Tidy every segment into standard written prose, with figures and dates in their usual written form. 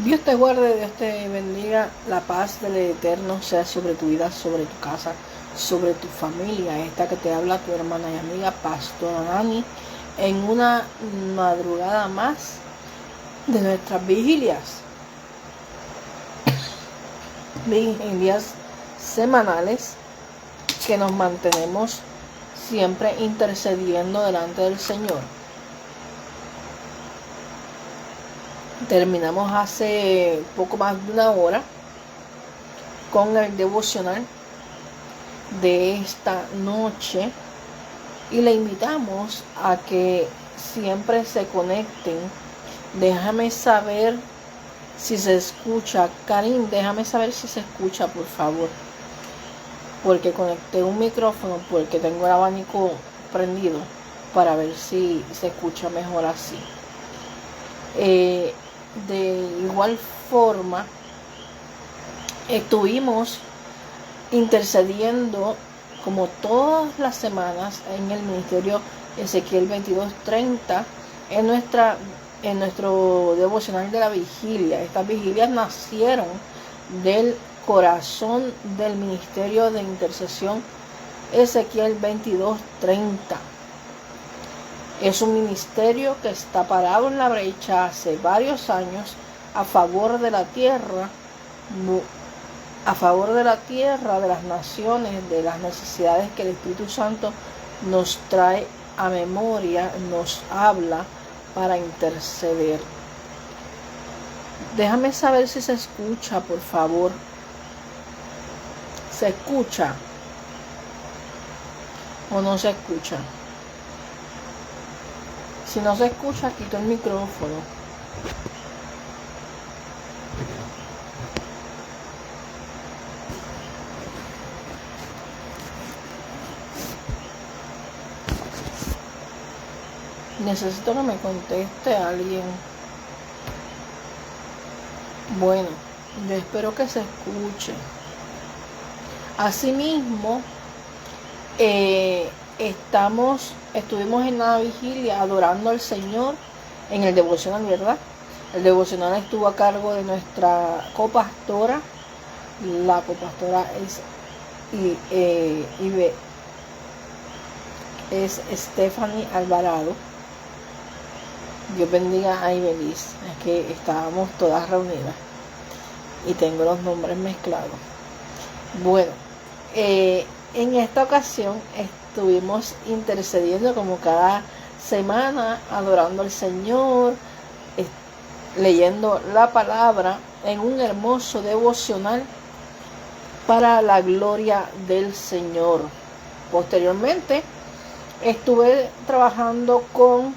Dios te guarde, Dios te bendiga, la paz del Eterno sea sobre tu vida, sobre tu casa, sobre tu familia. Esta que te habla tu hermana y amiga Pastora Dani, en una madrugada más de nuestras vigilias semanales, que nos mantenemos siempre intercediendo delante del Señor. Terminamos hace poco más de una hora con el devocional de esta noche y le invitamos a que siempre se conecten. Déjame saber si se escucha. Karim, déjame saber si se escucha, por favor, porque conecté un micrófono, porque tengo el abanico prendido, para ver si se escucha mejor así. De igual forma, estuvimos intercediendo como todas las semanas en el ministerio Ezequiel 22:30 en nuestro devocional de la vigilia. Estas vigilias nacieron del corazón del ministerio de intercesión Ezequiel 22:30. Es un ministerio que está parado en la brecha hace varios años a favor de la tierra, de las naciones, de las necesidades que el Espíritu Santo nos trae a memoria, nos habla para interceder. Déjame saber si se escucha, por favor. ¿Se escucha o no se escucha? Si no se escucha, quito el micrófono. Necesito que me conteste alguien. Bueno, yo espero que se escuche. Asimismo, estuvimos en la vigilia adorando al Señor en el devocional, ¿verdad? El devocional estuvo a cargo de nuestra copastora. La copastora es Stephanie Alvarado. Dios bendiga a Ibeliz. Es que estábamos todas reunidas y tengo los nombres mezclados. Bueno, en esta ocasión estuvimos intercediendo como cada semana, adorando al Señor, leyendo la palabra en un hermoso devocional para la gloria del Señor. Posteriormente estuve trabajando con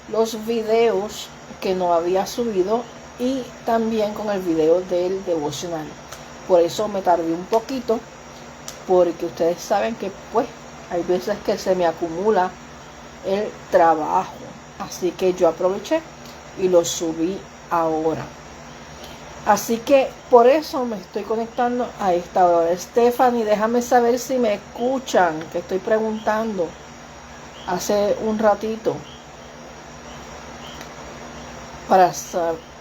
los videos que no había subido y también con el video del devocional. Por eso me tardé un poquito, porque ustedes saben que pues hay veces que se me acumula el trabajo, así que yo aproveché y lo subí ahora. Así que por eso me estoy conectando a esta hora. Stephanie, déjame saber si me escuchan, que estoy preguntando hace un ratito.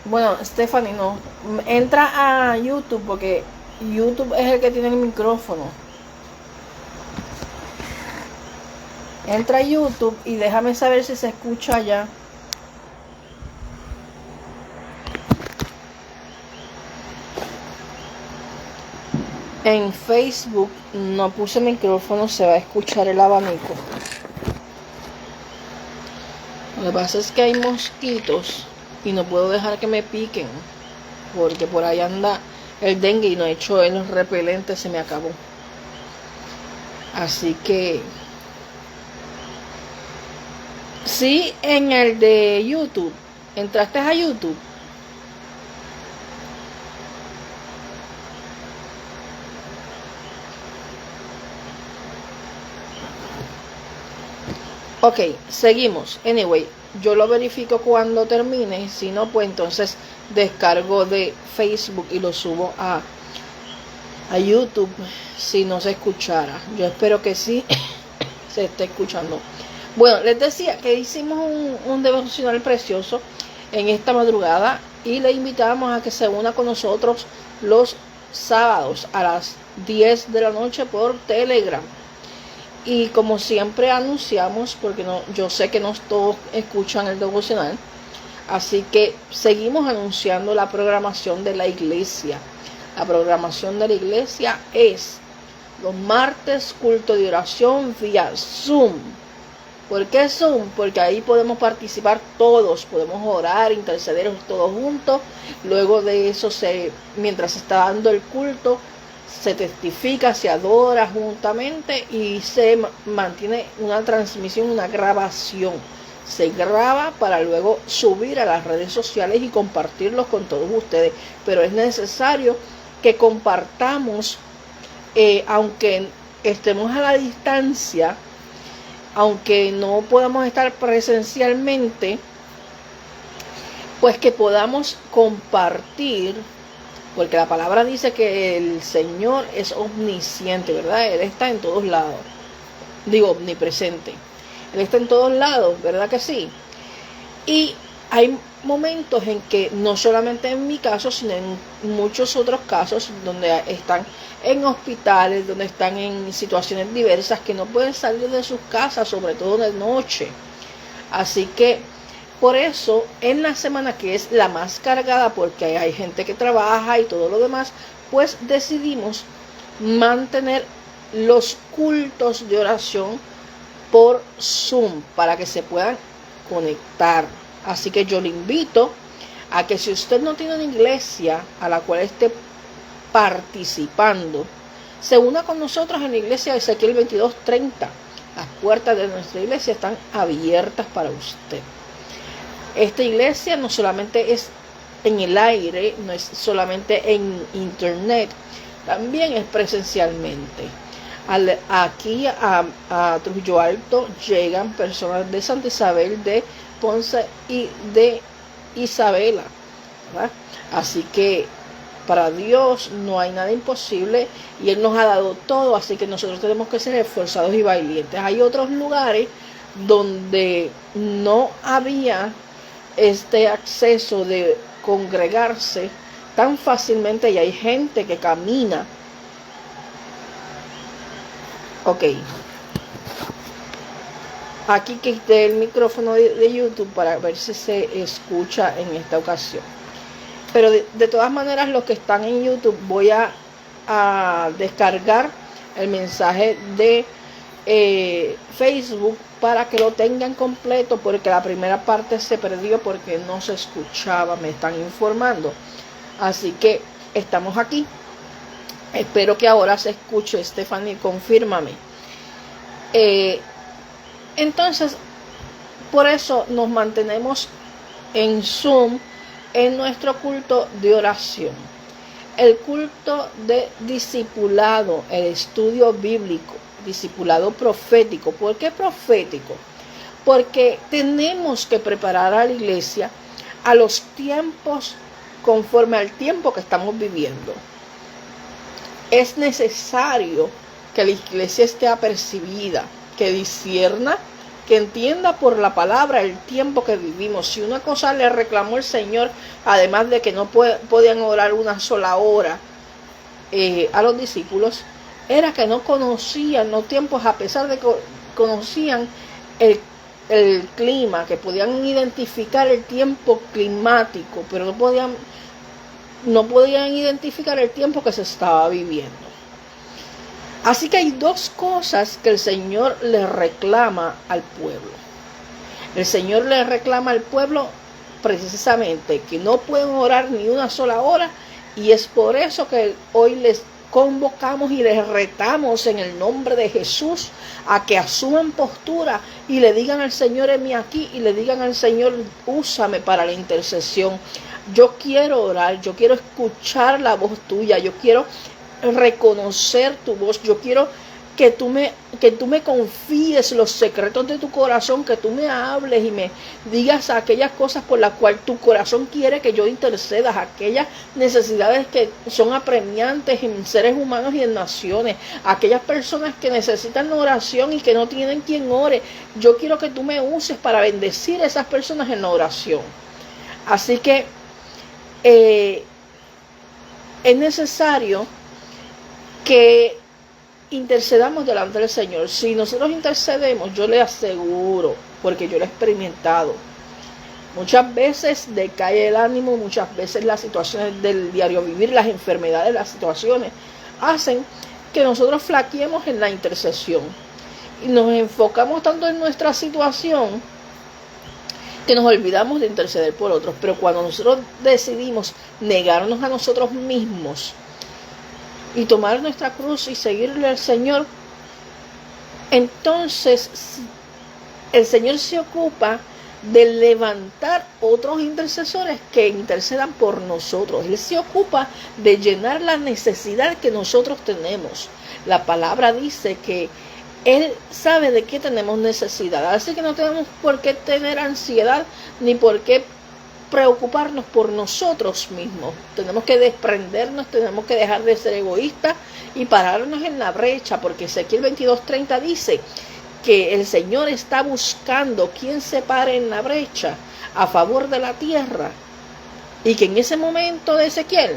Bueno, Stephanie, no. Entra a YouTube, porque YouTube es el que tiene el micrófono. Entra a YouTube y déjame saber si se escucha ya. En Facebook no puse micrófono, se va a escuchar el abanico. Lo que pasa es que hay mosquitos y no puedo dejar que me piquen, porque por ahí anda el dengue y no he hecho el repelente, se me acabó. Así que sí, en el de YouTube. ¿Entraste a YouTube? Ok, seguimos. Anyway, yo lo verifico cuando termine. Si no, pues entonces descargo de Facebook y lo subo a YouTube, si no se escuchara. Yo espero que sí se esté escuchando. Bueno, les decía que hicimos un devocional precioso en esta madrugada y le invitamos a que se una con nosotros los sábados a las 10 de la noche por Telegram. Y como siempre anunciamos, porque yo sé que no todos escuchan el devocional, así que seguimos anunciando la programación de la iglesia. La programación de la iglesia es los martes culto de oración vía Zoom. ¿Por qué Zoom? Porque ahí podemos participar todos, podemos orar, interceder todos juntos. Luego de eso, mientras se está dando el culto, se testifica, se adora juntamente y se mantiene una transmisión, una grabación. Se graba para luego subir a las redes sociales y compartirlos con todos ustedes. Pero es necesario que compartamos, aunque estemos a la distancia, aunque no podamos estar presencialmente, pues que podamos compartir, porque la palabra dice que el Señor es omnisciente, ¿verdad? Él está en todos lados. Digo, omnipresente. Él está en todos lados, ¿verdad que sí? Y hay momentos en que, no solamente en mi caso, sino en muchos otros casos, donde están en hospitales, donde están en situaciones diversas, que no pueden salir de sus casas, sobre todo de noche. Así que, por eso, en la semana que es la más cargada, porque hay gente que trabaja y todo lo demás, pues decidimos mantener los cultos de oración por Zoom, para que se puedan conectar. Así que yo le invito a que, si usted no tiene una iglesia a la cual esté participando, se una con nosotros en la iglesia de Ezequiel 22:30. Las puertas de nuestra iglesia están abiertas para usted. Esta iglesia no solamente es en el aire, no es solamente en internet, también es presencialmente. Aquí a Trujillo Alto llegan personas de Santa Isabel, de Ponce y de Isabela, ¿verdad? Así que para Dios no hay nada imposible y Él nos ha dado todo, así que nosotros tenemos que ser esforzados y valientes. Hay otros lugares donde no había este acceso de congregarse tan fácilmente y hay gente que camina. Ok, aquí quité el micrófono de YouTube para ver si se escucha en esta ocasión. Pero de todas maneras, los que están en YouTube, voy a descargar el mensaje de Facebook para que lo tengan completo, porque la primera parte se perdió porque no se escuchaba, me están informando. Así que estamos aquí. Espero que ahora se escuche. Stephanie, confírmame. Entonces, por eso nos mantenemos en Zoom en nuestro culto de oración. El culto de discipulado, el estudio bíblico, discipulado profético. ¿Por qué profético? Porque tenemos que preparar a la iglesia a los tiempos, conforme al tiempo que estamos viviendo. Es necesario que la iglesia esté apercibida, que discierna, que entienda por la palabra el tiempo que vivimos. Si una cosa le reclamó el Señor, además de que no podían orar una sola hora a los discípulos, era que no conocían los tiempos, a pesar de que conocían el clima, que podían identificar el tiempo climático, pero no podían identificar el tiempo que se estaba viviendo. Así que hay dos cosas que el Señor le reclama al pueblo. El Señor le reclama al pueblo precisamente que no pueden orar ni una sola hora, y es por eso que hoy les convocamos y les retamos en el nombre de Jesús a que asuman postura y le digan al Señor: heme aquí, y le digan al Señor: úsame para la intercesión. Yo quiero orar, yo quiero escuchar la voz tuya, yo quiero reconocer tu voz, yo quiero que tú me confíes los secretos de tu corazón, que tú me hables y me digas aquellas cosas por las cuales tu corazón quiere que yo interceda, aquellas necesidades que son apremiantes en seres humanos y en naciones, aquellas personas que necesitan la oración y que no tienen quien ore. Yo quiero que tú me uses para bendecir a esas personas en la oración. Así que es necesario que intercedamos delante del Señor. Si nosotros intercedemos, yo le aseguro, porque yo lo he experimentado, muchas veces decae el ánimo, muchas veces las situaciones del diario vivir, las enfermedades, las situaciones hacen que nosotros flaqueemos en la intercesión y nos enfocamos tanto en nuestra situación que nos olvidamos de interceder por otros. Pero cuando nosotros decidimos negarnos a nosotros mismos y tomar nuestra cruz y seguirle al Señor, entonces el Señor se ocupa de levantar otros intercesores que intercedan por nosotros. Él se ocupa de llenar la necesidad que nosotros tenemos. La palabra dice que Él sabe de qué tenemos necesidad, así que no tenemos por qué tener ansiedad ni por qué preocuparnos por nosotros mismos. Tenemos que desprendernos, tenemos que dejar de ser egoístas y pararnos en la brecha, porque Ezequiel 22:30 dice que el Señor está buscando quien se pare en la brecha a favor de la tierra, y que en ese momento de Ezequiel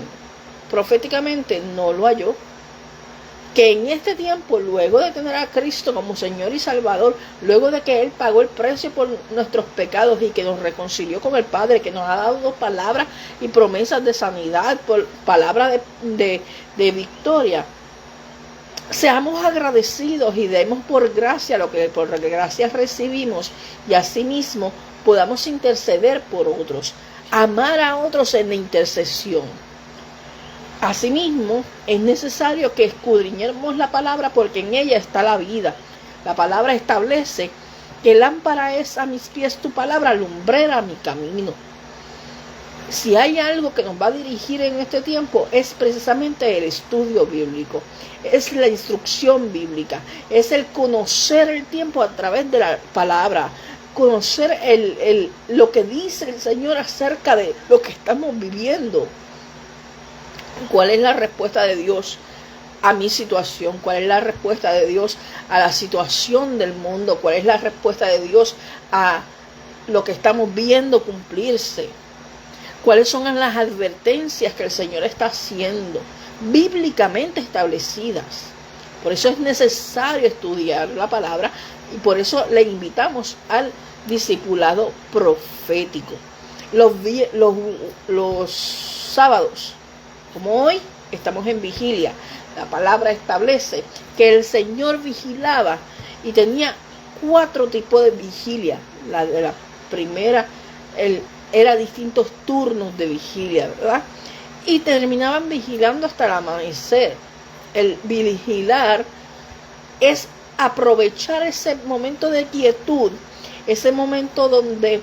proféticamente no lo halló. Que en este tiempo, luego de tener a Cristo como Señor y Salvador, luego de que Él pagó el precio por nuestros pecados y que nos reconcilió con el Padre, que nos ha dado palabras y promesas de sanidad, por palabras de victoria, seamos agradecidos y demos por gracia por gracia recibimos, y asimismo podamos interceder por otros, amar a otros en la intercesión. Asimismo, es necesario que escudriñemos la palabra, porque en ella está la vida. La palabra establece que lámpara es a mis pies tu palabra, lumbrera mi camino. Si hay algo que nos va a dirigir en este tiempo, es precisamente el estudio bíblico, es la instrucción bíblica, es el conocer el tiempo a través de la palabra, conocer lo que dice el Señor acerca de lo que estamos viviendo. ¿Cuál es la respuesta de Dios a mi situación? ¿Cuál es la respuesta de Dios a la situación del mundo? ¿Cuál es la respuesta de Dios a lo que estamos viendo cumplirse? ¿Cuáles son las advertencias que el Señor está haciendo, bíblicamente establecidas? Por eso es necesario estudiar la palabra, y por eso le invitamos al discipulado profético. Los sábados, como hoy, estamos en vigilia. La palabra establece que el Señor vigilaba y tenía 4 tipos de vigilia. La primera era distintos turnos de vigilia, ¿verdad? Y terminaban vigilando hasta el amanecer. El vigilar es aprovechar ese momento de quietud, ese momento donde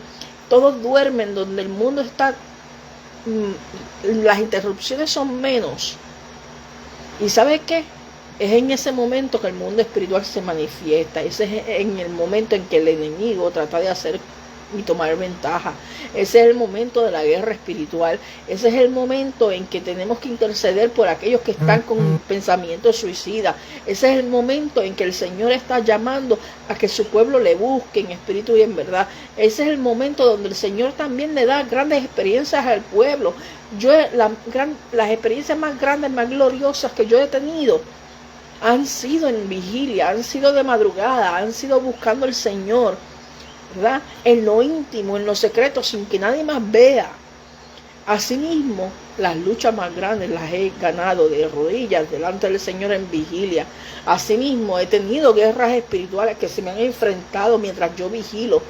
todos duermen, donde el mundo está, las interrupciones son menos. ¿Y sabe qué? Es en ese momento que el mundo espiritual se manifiesta. Ese es en el momento en que el enemigo trata de hacer y tomar ventaja. Ese es el momento de la guerra espiritual. Ese es el momento en que tenemos que interceder por aquellos que están con pensamientos suicidas. Ese es el momento en que el Señor está llamando a que su pueblo le busque en espíritu y en verdad. Ese es el momento donde el Señor también le da grandes experiencias al pueblo. Las experiencias más grandes, más gloriosas que yo he tenido han sido en vigilia, han sido de madrugada, han sido buscando al Señor, ¿verdad? En lo íntimo, en lo secreto, sin que nadie más vea. Asimismo, las luchas más grandes las he ganado de rodillas delante del Señor en vigilia. Asimismo, he tenido guerras espirituales que se me han enfrentado mientras yo vigilo.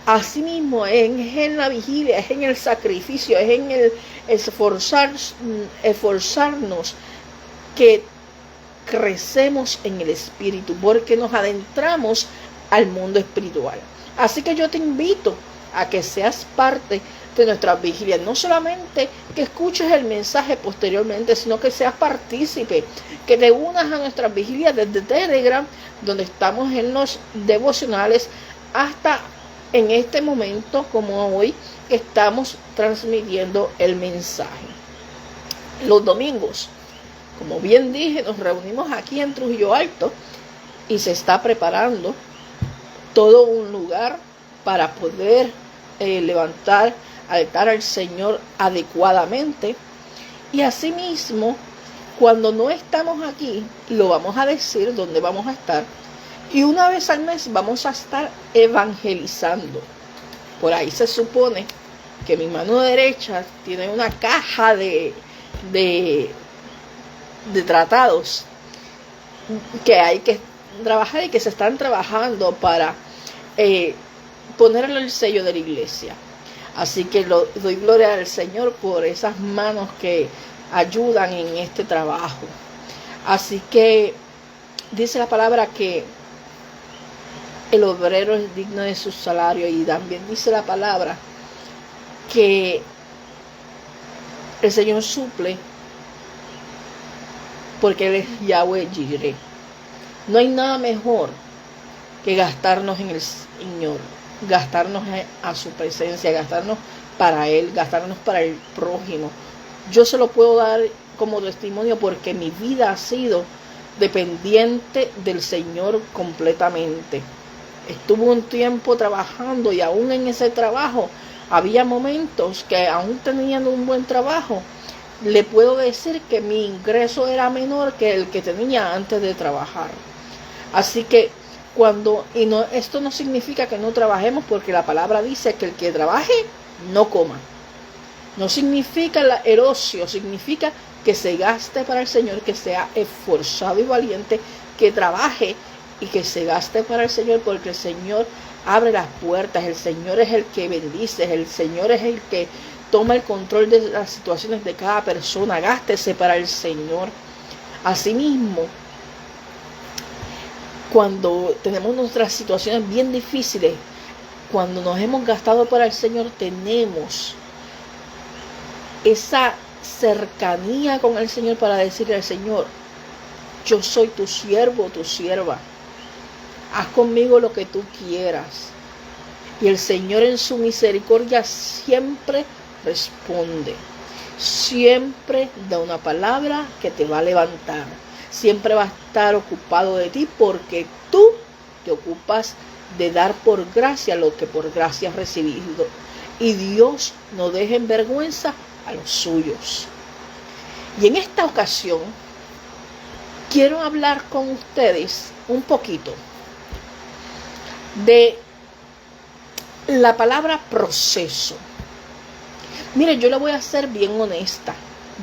Asimismo, es en la vigilia, es en el sacrificio, es en el esforzarnos que crecemos en el espíritu, porque nos adentramos al mundo espiritual. Así que yo te invito a que seas parte de nuestras vigilias, no solamente que escuches el mensaje posteriormente, sino que seas partícipe, que te unas a nuestras vigilias desde Telegram, donde estamos en los devocionales, hasta en este momento, como hoy, estamos transmitiendo el mensaje. Los domingos, como bien dije, nos reunimos aquí en Trujillo Alto y se está preparando todo un lugar para poder levantar altar al Señor adecuadamente. Y asimismo, cuando no estamos aquí, lo vamos a decir dónde vamos a estar. Y una vez al mes vamos a estar evangelizando. Por ahí se supone que mi mano derecha tiene una caja de tratados que hay que trabajar y que se están trabajando para ponerle el sello de la iglesia. Así que doy gloria al Señor por esas manos que ayudan en este trabajo. Así que dice la palabra que el obrero es digno de su salario, y también dice la palabra que el Señor suple porque Él es Yahweh Jireh. No hay nada mejor que gastarnos en el Señor, gastarnos a su presencia, gastarnos para Él, gastarnos para el prójimo. Yo se lo puedo dar como testimonio porque mi vida ha sido dependiente del Señor completamente. Estuve un tiempo trabajando y aún en ese trabajo había momentos que, aún teniendo un buen trabajo, le puedo decir que mi ingreso era menor que el que tenía antes de trabajar. Así que esto no significa que no trabajemos, porque la palabra dice que el que trabaje no coma. No significa el ocio, significa que se gaste para el Señor, que sea esforzado y valiente, que trabaje y que se gaste para el Señor, porque el Señor abre las puertas, el Señor es el que bendice, el Señor es el que toma el control de las situaciones de cada persona. Gástese para el Señor. Asimismo, cuando tenemos nuestras situaciones bien difíciles, cuando nos hemos gastado para el Señor, tenemos esa cercanía con el Señor para decirle al Señor: yo soy tu siervo, tu sierva, haz conmigo lo que tú quieras. Y el Señor, en su misericordia, siempre responde, siempre da una palabra que te va a levantar, siempre va a estar ocupado de ti, porque tú te ocupas de dar por gracia lo que por gracia has recibido. Y Dios no deja en vergüenza a los suyos. Y en esta ocasión quiero hablar con ustedes un poquito de la palabra proceso. Mire, yo le voy a ser bien honesta.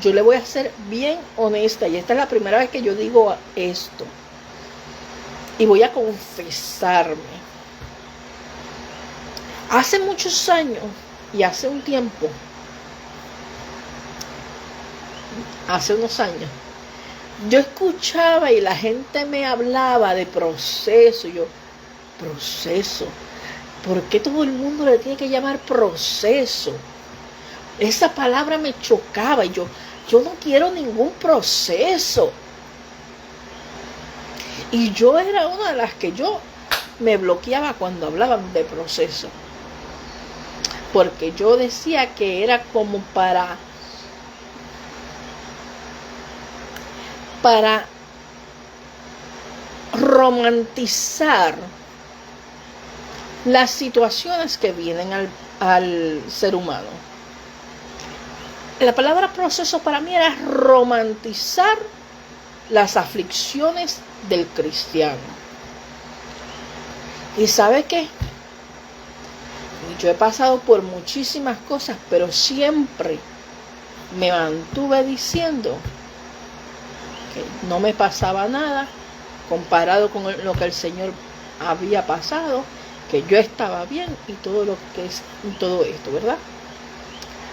Y esta es la primera vez que yo digo esto. Y voy a confesarme. Hace muchos años y hace un tiempo, hace unos años, yo escuchaba y la gente me hablaba de proceso. Y yo, proceso, ¿por qué todo el mundo le tiene que llamar proceso? Esa palabra me chocaba y yo no quiero ningún proceso. Y yo era una de las que yo me bloqueaba cuando hablaban de proceso, porque yo decía que era como para romantizar las situaciones que vienen al ser humano. La palabra proceso para mí era romantizar las aflicciones del cristiano. ¿Y sabe qué? Yo he pasado por muchísimas cosas, pero siempre me mantuve diciendo que no me pasaba nada comparado con lo que el Señor había pasado, que yo estaba bien y todo esto, ¿verdad?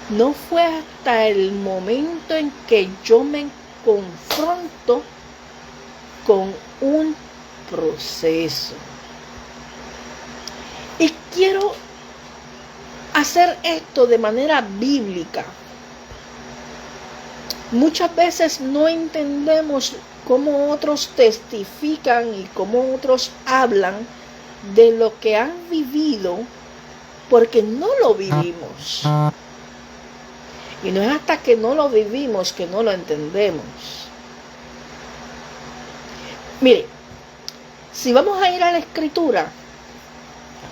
No fue hasta el momento en que yo me confronto con un proceso. Y quiero hacer esto de manera bíblica. Muchas veces no entendemos cómo otros testifican y cómo otros hablan de lo que han vivido, porque no lo vivimos. Y no es hasta que no lo vivimos que no lo entendemos. Mire, si vamos a ir a la Escritura,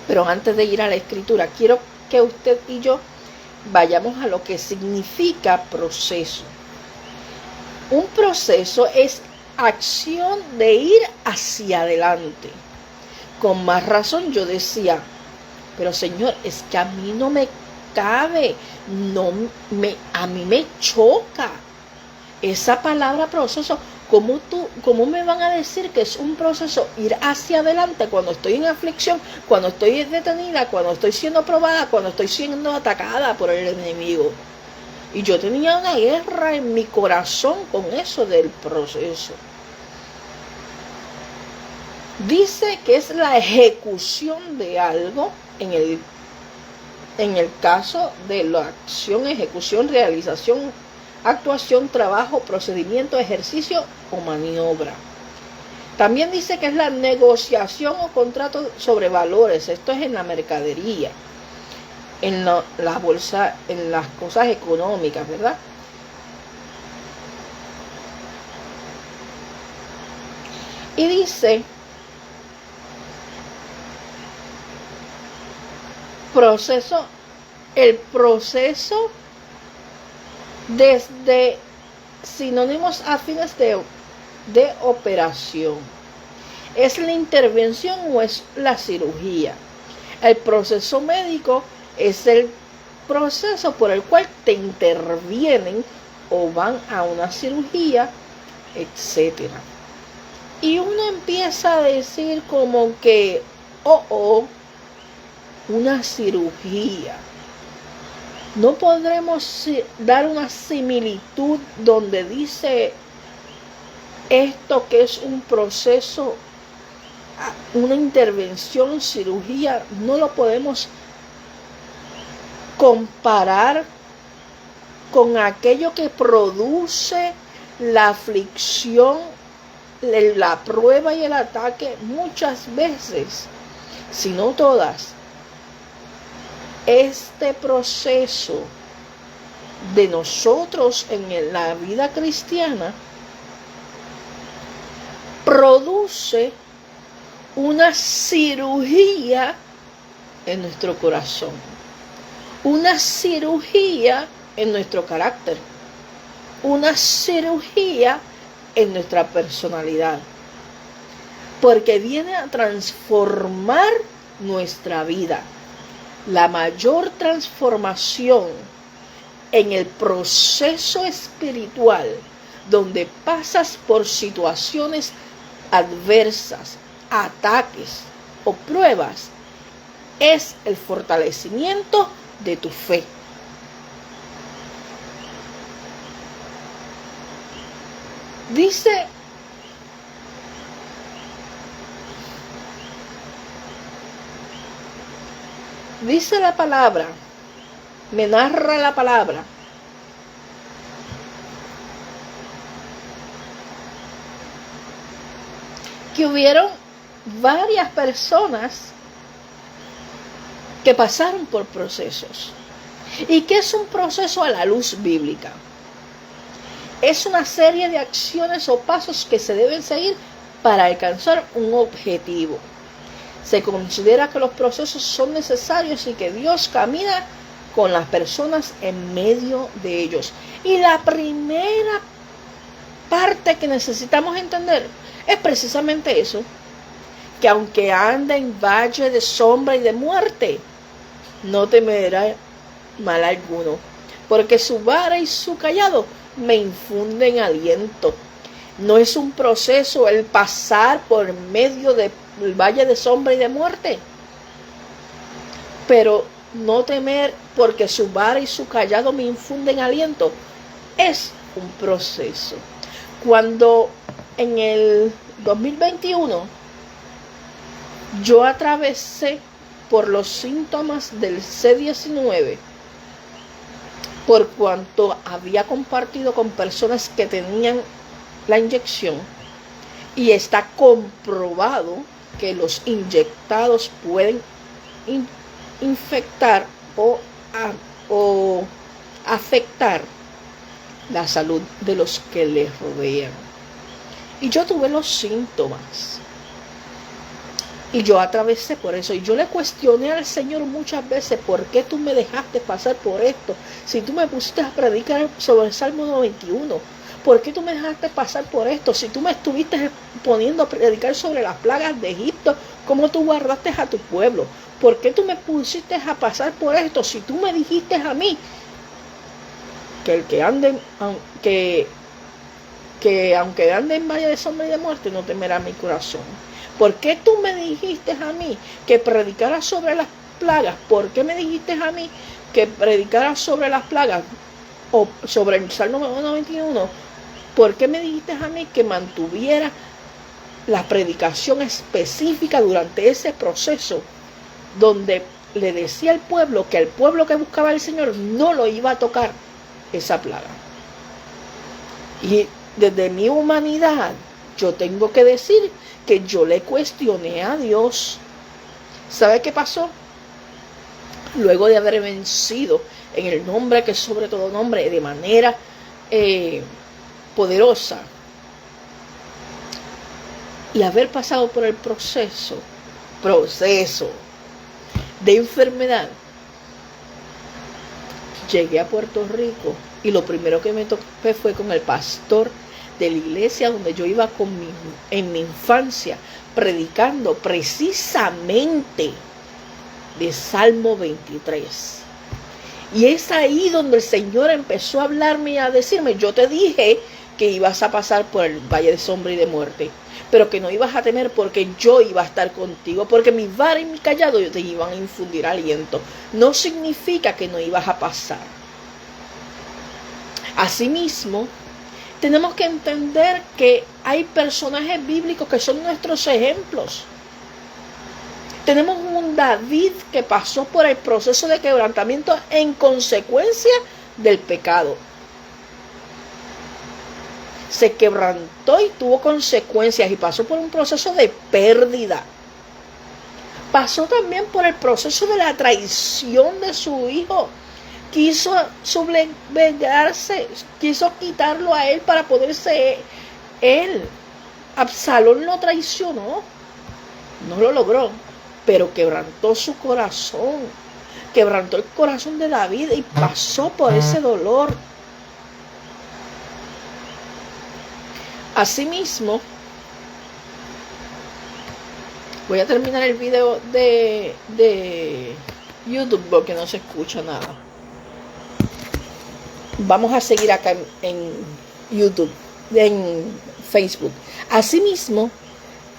pero antes de ir a la Escritura, quiero que usted y yo vayamos a lo que significa proceso. Un proceso es acción de ir hacia adelante. Con más razón yo decía, pero Señor, es que a mí no me cabe, a mí me choca esa palabra proceso. ¿Cómo me van a decir que es un proceso ir hacia adelante cuando estoy en aflicción, cuando estoy detenida, cuando estoy siendo probada, cuando estoy siendo atacada por el enemigo? Y yo tenía una guerra en mi corazón con eso del proceso. Dice que es la ejecución de algo en el caso de la acción, ejecución, realización, actuación, trabajo, procedimiento, ejercicio o maniobra. También dice que es la negociación o contrato sobre valores. Esto es en la mercadería, en la bolsa, en las cosas económicas, ¿verdad? Y dice el proceso desde sinónimos afines de operación. ¿Es la intervención o es la cirugía? El proceso médico es el proceso por el cual te intervienen o van a una cirugía, etc. Y uno empieza a decir como que, una cirugía. No podremos dar una similitud donde dice esto que es un proceso, una intervención, cirugía, no lo podemos comparar con aquello que produce la aflicción, la prueba y el ataque muchas veces, si no todas. Este proceso de nosotros en la vida cristiana produce una cirugía en nuestro corazón, una cirugía en nuestro carácter, una cirugía en nuestra personalidad, porque viene a transformar nuestra vida. La mayor transformación en el proceso espiritual, donde pasas por situaciones adversas, ataques o pruebas, es el fortalecimiento de tu fe. Dice la palabra, me narra la palabra, que hubieron varias personas que pasaron por procesos. ¿Y qué es un proceso a la luz bíblica? Es una serie de acciones o pasos que se deben seguir para alcanzar un objetivo. Se considera que los procesos son necesarios y que Dios camina con las personas en medio de ellos. Y la primera parte que necesitamos entender es precisamente eso, que aunque ande en valle de sombra y de muerte, no temerá mal alguno, porque su vara y su cayado me infunden aliento. No es un proceso el pasar por medio del valle de sombra y de muerte, pero no temer porque su vara y su cayado me infunden aliento. Es un proceso. Cuando en el 2021 yo atravesé por los síntomas del C-19, por cuanto había compartido con personas que tenían la inyección, y está comprobado que los inyectados pueden infectar o afectar la salud de los que les rodean. Y yo tuve los síntomas. Y yo atravesé por eso. Y yo le cuestioné al Señor muchas veces, ¿por qué tú me dejaste pasar por esto? Si tú me pusiste a predicar sobre el Salmo 91, ¿por qué tú me dejaste pasar por esto? Si tú me estuviste poniendo a predicar sobre las plagas de Egipto, ¿cómo tú guardaste a tu pueblo? ¿Por qué tú me pusiste a pasar por esto? Si tú me dijiste a mí que el que ande, que aunque ande en valle de sombra y de muerte, no temerá mi corazón. ¿Por qué tú me dijiste a mí que predicara sobre las plagas? ¿Por qué me dijiste a mí que predicara sobre las plagas? O sobre el Salmo 91. ¿Por qué me dijiste a mí que mantuviera la predicación específica durante ese proceso, donde le decía al pueblo que el pueblo que buscaba al Señor no lo iba a tocar esa plaga? Y desde mi humanidad, yo tengo que decir que yo le cuestioné a Dios. ¿Sabe qué pasó? Luego de haber vencido en el nombre que es sobre todo nombre, de manera poderosa, y haber pasado por el proceso de enfermedad, llegué a Puerto Rico y lo primero que me topé fue con el pastor de la iglesia donde yo iba en mi infancia, predicando precisamente de Salmo 23. Y es ahí donde el Señor empezó a hablarme y a decirme, yo te dije que ibas a pasar por el valle de sombra y de muerte, pero que no ibas a temer porque yo iba a estar contigo, porque mi vara y mi callado te iban a infundir aliento. No significa que no ibas a pasar. Asimismo, tenemos que entender que hay personajes bíblicos que son nuestros ejemplos. Tenemos un David que pasó por el proceso de quebrantamiento en consecuencia del pecado. Se quebrantó y tuvo consecuencias y pasó por un proceso de pérdida. Pasó también por el proceso de la traición de su hijo. Quiso sublevarse, quiso quitarlo a él para poder ser él. Absalón lo traicionó, no lo logró, pero quebrantó su corazón, quebrantó el corazón de David y pasó por ese dolor. Asimismo, voy a terminar el video de YouTube porque no se escucha nada. Vamos a seguir acá en YouTube, en Facebook. Asimismo,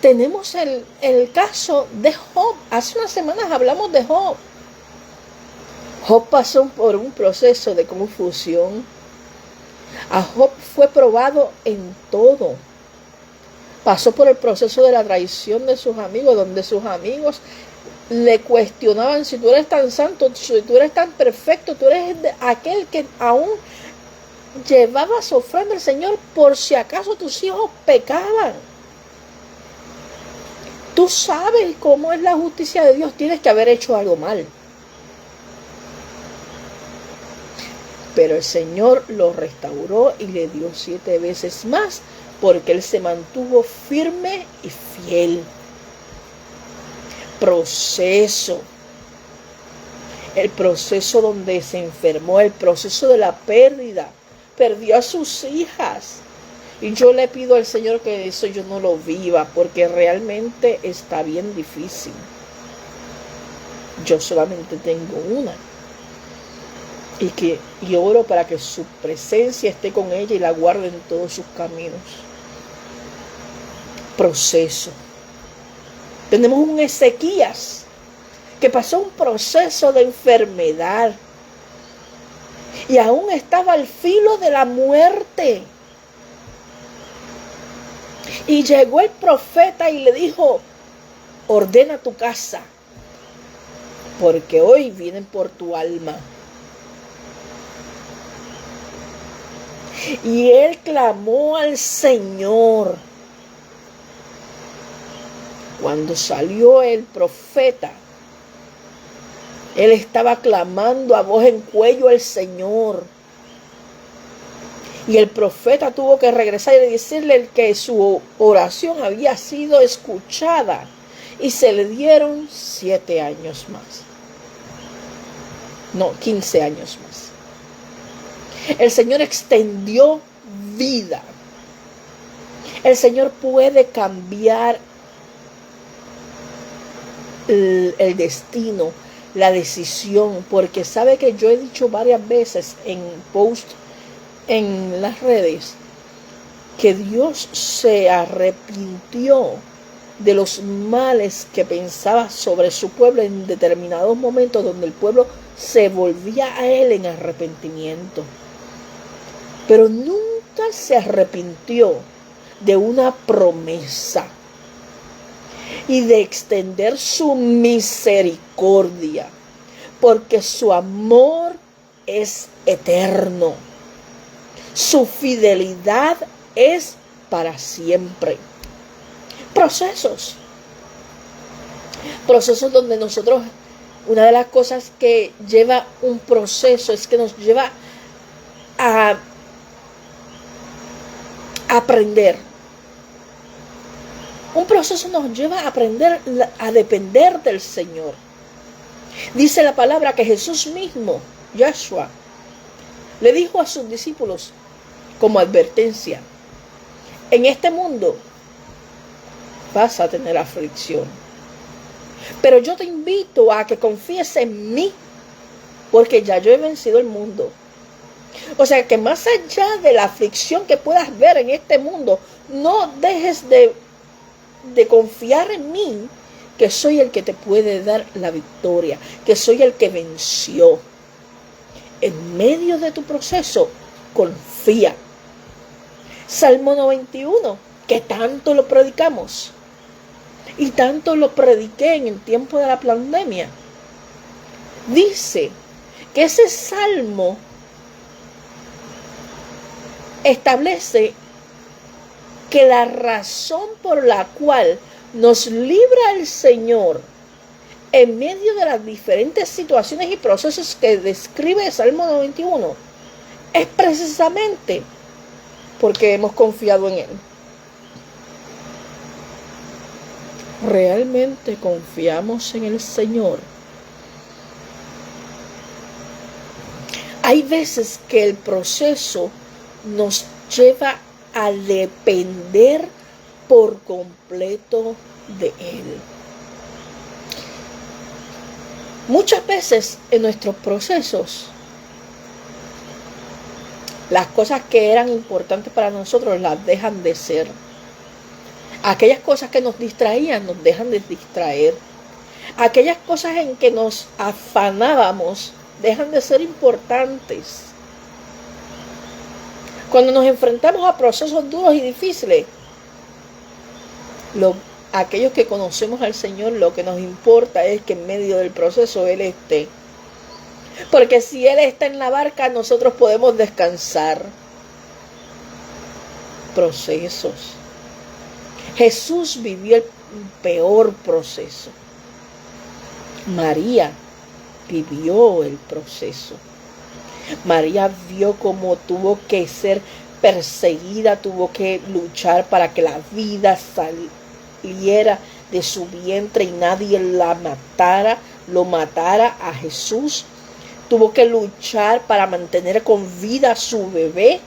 tenemos el caso de Job. Hace unas semanas hablamos de Job. Job pasó por un proceso de confusión. A Job fue probado en todo. Pasó por el proceso de la traición de sus amigos, donde sus amigos le cuestionaban: si tú eres tan santo, si tú eres tan perfecto, tú eres aquel que aún llevabas ofrenda al Señor por si acaso tus hijos pecaban. Tú sabes cómo es la justicia de Dios, tienes que haber hecho algo mal. Pero el Señor lo restauró y le dio 7 veces más, porque él se mantuvo firme y fiel. Proceso. El proceso donde se enfermó, el proceso de la pérdida. Perdió a sus hijas. Y yo le pido al Señor que eso yo no lo viva, porque realmente está bien difícil. Yo solamente tengo una. Y oro para que su presencia esté con ella y la guarde en todos sus caminos. Proceso. Tenemos un Ezequías que pasó un proceso de enfermedad y aún estaba al filo de la muerte. Y llegó el profeta y le dijo: ordena tu casa, porque hoy vienen por tu alma. Y él clamó al Señor. Cuando salió el profeta, él estaba clamando a voz en cuello al Señor. Y el profeta tuvo que regresar y decirle que su oración había sido escuchada y se le dieron 7 años más. No, 15 años más. El Señor extendió vida. El Señor puede cambiar el destino, la decisión, porque sabe que yo he dicho varias veces en post en las redes que Dios se arrepintió de los males que pensaba sobre su pueblo en determinados momentos donde el pueblo se volvía a Él en arrepentimiento. Pero nunca se arrepintió de una promesa y de extender su misericordia, porque su amor es eterno. Su fidelidad es para siempre. Procesos donde nosotros, una de las cosas que lleva un proceso es que nos lleva a aprender. Un proceso nos lleva a aprender a depender del Señor. Dice la palabra que Jesús mismo, Yahshua, le dijo a sus discípulos como advertencia: en este mundo vas a tener aflicción, pero yo te invito a que confíes en mí, porque ya yo he vencido el mundo. O sea que más allá de la aflicción que puedas ver en este mundo, no dejes de confiar en mí, que soy el que te puede dar la victoria, que soy el que venció. En medio de tu proceso, confía. Salmo 91, que tanto lo predicamos y tanto lo prediqué en el tiempo de la pandemia, dice que ese salmo establece que la razón por la cual nos libra el Señor en medio de las diferentes situaciones y procesos que describe el Salmo 91 es precisamente porque hemos confiado en Él. ¿Realmente confiamos en el Señor? Hay veces que el proceso nos lleva a depender por completo de Él. Muchas veces en nuestros procesos, las cosas que eran importantes para nosotros las dejan de ser. Aquellas cosas que nos distraían nos dejan de distraer. Aquellas cosas en que nos afanábamos dejan de ser importantes. Cuando nos enfrentamos a procesos duros y difíciles, aquellos que conocemos al Señor, lo que nos importa es que en medio del proceso Él esté. Porque si Él está en la barca, nosotros podemos descansar. Procesos. Jesús vivió el peor proceso. María vivió el proceso. María vio cómo tuvo que ser perseguida, tuvo que luchar para que la vida saliera de su vientre y nadie lo matara a Jesús. Tuvo que luchar para mantener con vida a su bebé,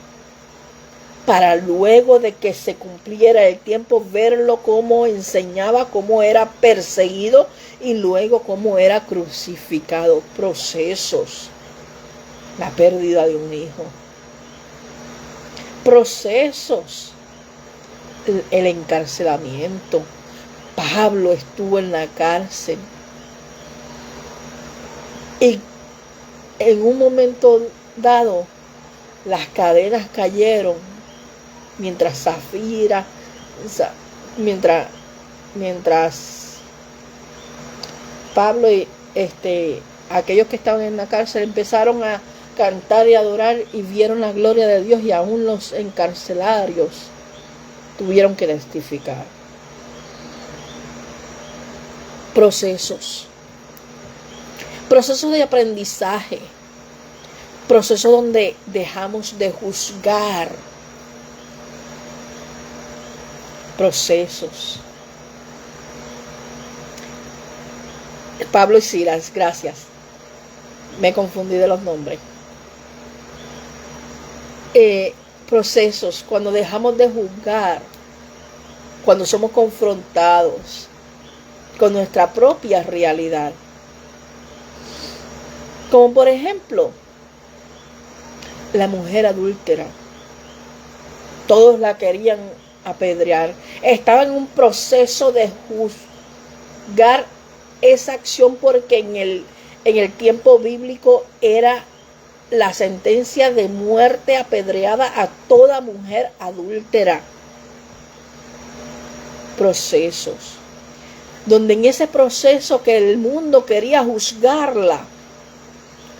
para luego de que se cumpliera el tiempo verlo cómo enseñaba, cómo era perseguido y luego cómo era crucificado. Procesos. La pérdida de un hijo. Procesos. El encarcelamiento. Pablo estuvo en la cárcel. Y en un momento dado, las cadenas cayeron mientras Zafira, mientras Pablo y aquellos que estaban en la cárcel empezaron a cantar y adorar y vieron la gloria de Dios, y aún los encarcelarios tuvieron que testificar. Procesos de aprendizaje, procesos donde dejamos de juzgar, procesos Pablo y Silas, gracias. Me confundí de los nombres. Procesos, cuando dejamos de juzgar, cuando somos confrontados con nuestra propia realidad. Como por ejemplo, la mujer adúltera. Todos la querían apedrear. Estaba en un proceso de juzgar esa acción porque en el tiempo bíblico era la sentencia de muerte apedreada a toda mujer adúltera. Procesos. Donde en ese proceso que el mundo quería juzgarla,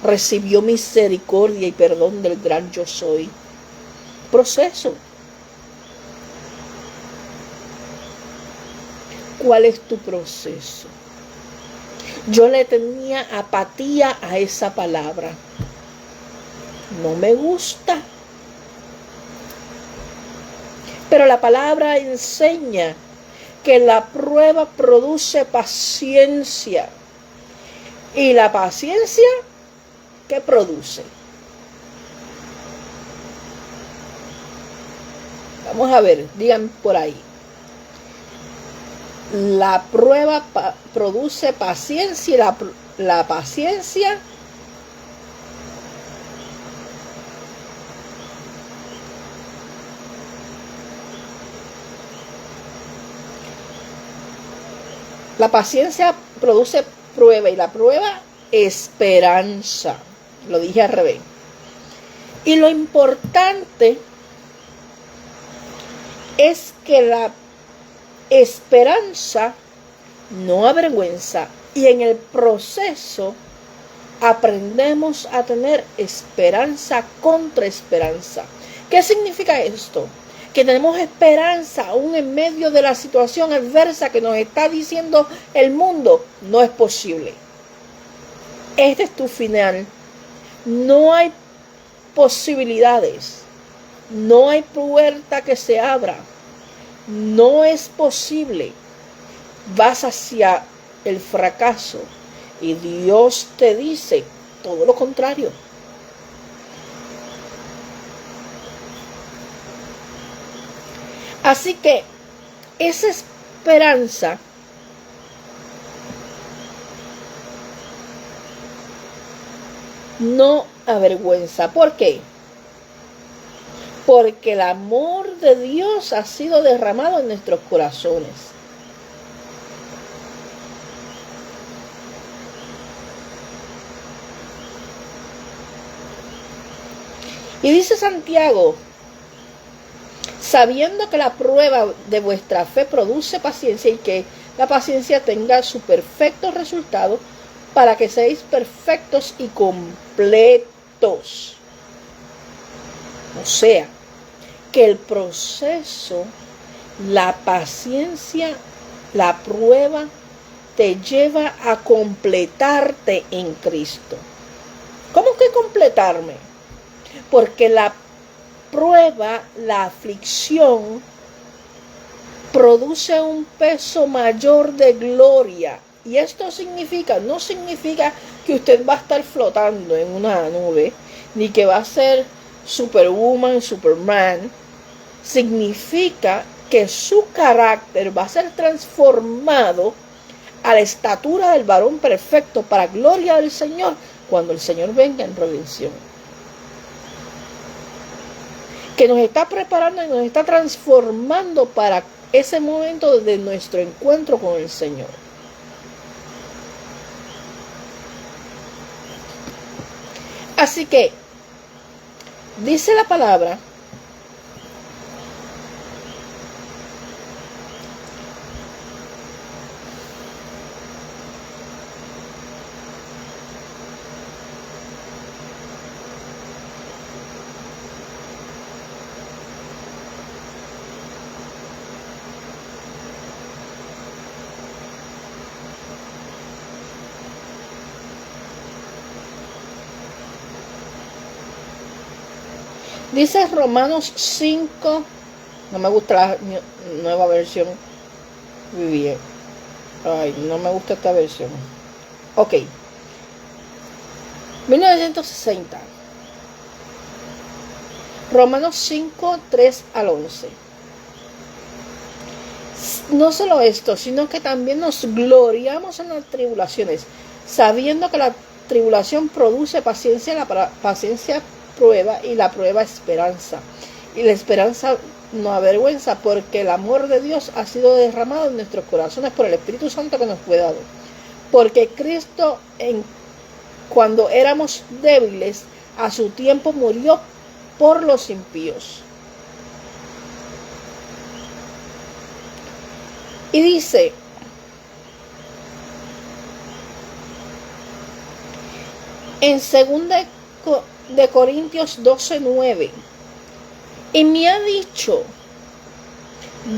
recibió misericordia y perdón del gran yo soy. Proceso. ¿Cuál es tu proceso? Yo le tenía apatía a esa palabra. No me gusta. Pero la palabra enseña que la prueba produce paciencia. ¿Y la paciencia qué produce? Vamos a ver, digan por ahí. La prueba produce paciencia y la paciencia produce prueba y la prueba esperanza. Lo dije al revés. Y lo importante es que la esperanza no avergüenza y en el proceso aprendemos a tener esperanza contra esperanza. ¿Qué significa esto? Que tenemos esperanza aún en medio de la situación adversa que nos está diciendo el mundo. No es posible. Este es tu final. No hay posibilidades. No hay puerta que se abra. No es posible. Vas hacia el fracaso y Dios te dice todo lo contrario. Así que esa esperanza no avergüenza. ¿Por qué? Porque el amor de Dios ha sido derramado en nuestros corazones. Y dice Santiago, sabiendo que la prueba de vuestra fe produce paciencia y que la paciencia tenga su perfecto resultado para que seáis perfectos y completos. O sea, que el proceso, la paciencia, la prueba te lleva a completarte en Cristo. ¿Cómo que completarme? Porque la prueba, la aflicción, produce un peso mayor de gloria. Y esto no significa que usted va a estar flotando en una nube, ni que va a ser Superwoman, Superman. Significa que su carácter va a ser transformado a la estatura del varón perfecto para gloria del Señor cuando el Señor venga en redención. Que nos está preparando y nos está transformando para ese momento de nuestro encuentro con el Señor. Así que, dice la palabra, dice Romanos 5, no me gusta la nueva versión, no me gusta esta versión. Ok. 1960. Romanos 5, 3 al 11. No solo esto, sino que también nos gloriamos en las tribulaciones, sabiendo que la tribulación produce paciencia, la paciencia prueba, y la prueba esperanza. Y la esperanza no avergüenza, porque el amor de Dios ha sido derramado en nuestros corazones por el Espíritu Santo que nos fue dado. Porque Cristo, cuando éramos débiles, a su tiempo murió por los impíos. Y dice, en 2 de Corintios 12:9, y me ha dicho,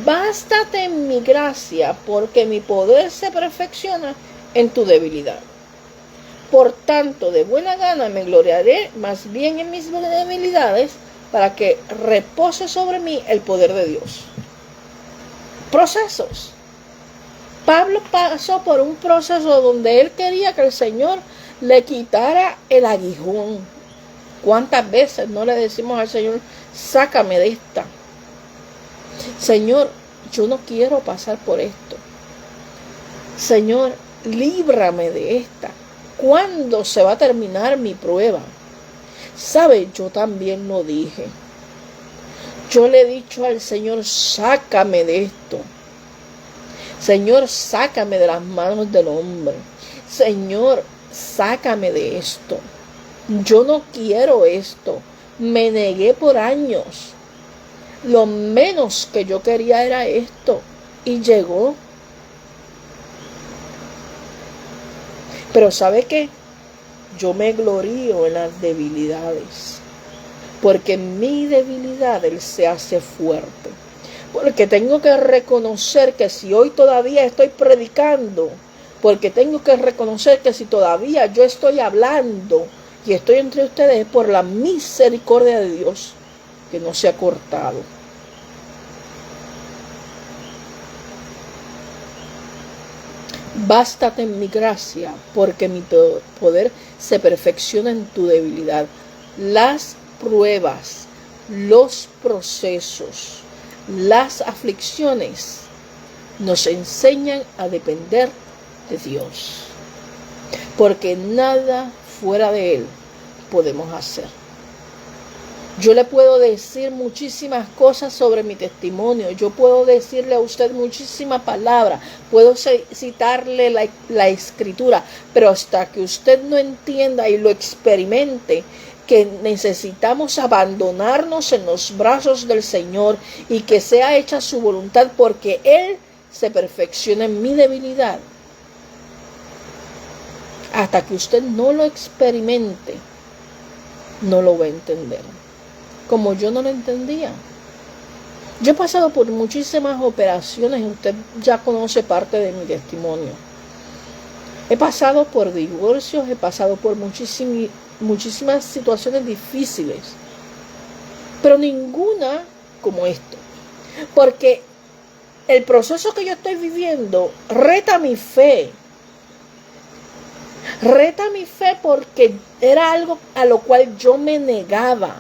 bástate en mi gracia, porque mi poder se perfecciona en tu debilidad. Por tanto, de buena gana me gloriaré más bien en mis debilidades, para que repose sobre mí el poder de Dios. Procesos. Pablo pasó por un proceso donde él quería que el Señor le quitara el aguijón. ¿Cuántas veces no le decimos al Señor, sácame de esta? Señor, yo no quiero pasar por esto. Señor, líbrame de esta. ¿Cuándo se va a terminar mi prueba? ¿Sabe? Yo también lo dije. Yo le he dicho al Señor, sácame de esto. Señor, sácame de las manos del hombre. Señor, sácame de esto. Yo no quiero esto. Me negué por años. Lo menos que yo quería era esto. Y llegó. Pero ¿sabe qué? Yo me glorío en las debilidades. Porque en mi debilidad Él se hace fuerte. Porque tengo que reconocer que si hoy todavía estoy predicando, porque tengo que reconocer que si todavía yo estoy hablando y estoy entre ustedes, es por la misericordia de Dios que no se ha cortado. Bástate en mi gracia, porque mi poder se perfecciona en tu debilidad. Las pruebas, los procesos, las aflicciones nos enseñan a depender de Dios, porque nada fuera de Él podemos hacer. Yo le puedo decir muchísimas cosas sobre mi testimonio, yo puedo decirle a usted muchísimas palabras, puedo citarle la escritura, pero hasta que usted no entienda y lo experimente, que necesitamos abandonarnos en los brazos del Señor y que sea hecha su voluntad, porque Él se perfecciona en mi debilidad. Hasta que usted no lo experimente, no lo va a entender. Como yo no lo entendía. Yo he pasado por muchísimas operaciones y usted ya conoce parte de mi testimonio. He pasado por divorcios, he pasado por muchísimas situaciones difíciles, pero ninguna como esto, porque el proceso que yo estoy viviendo reta mi fe porque era algo a lo cual yo me negaba,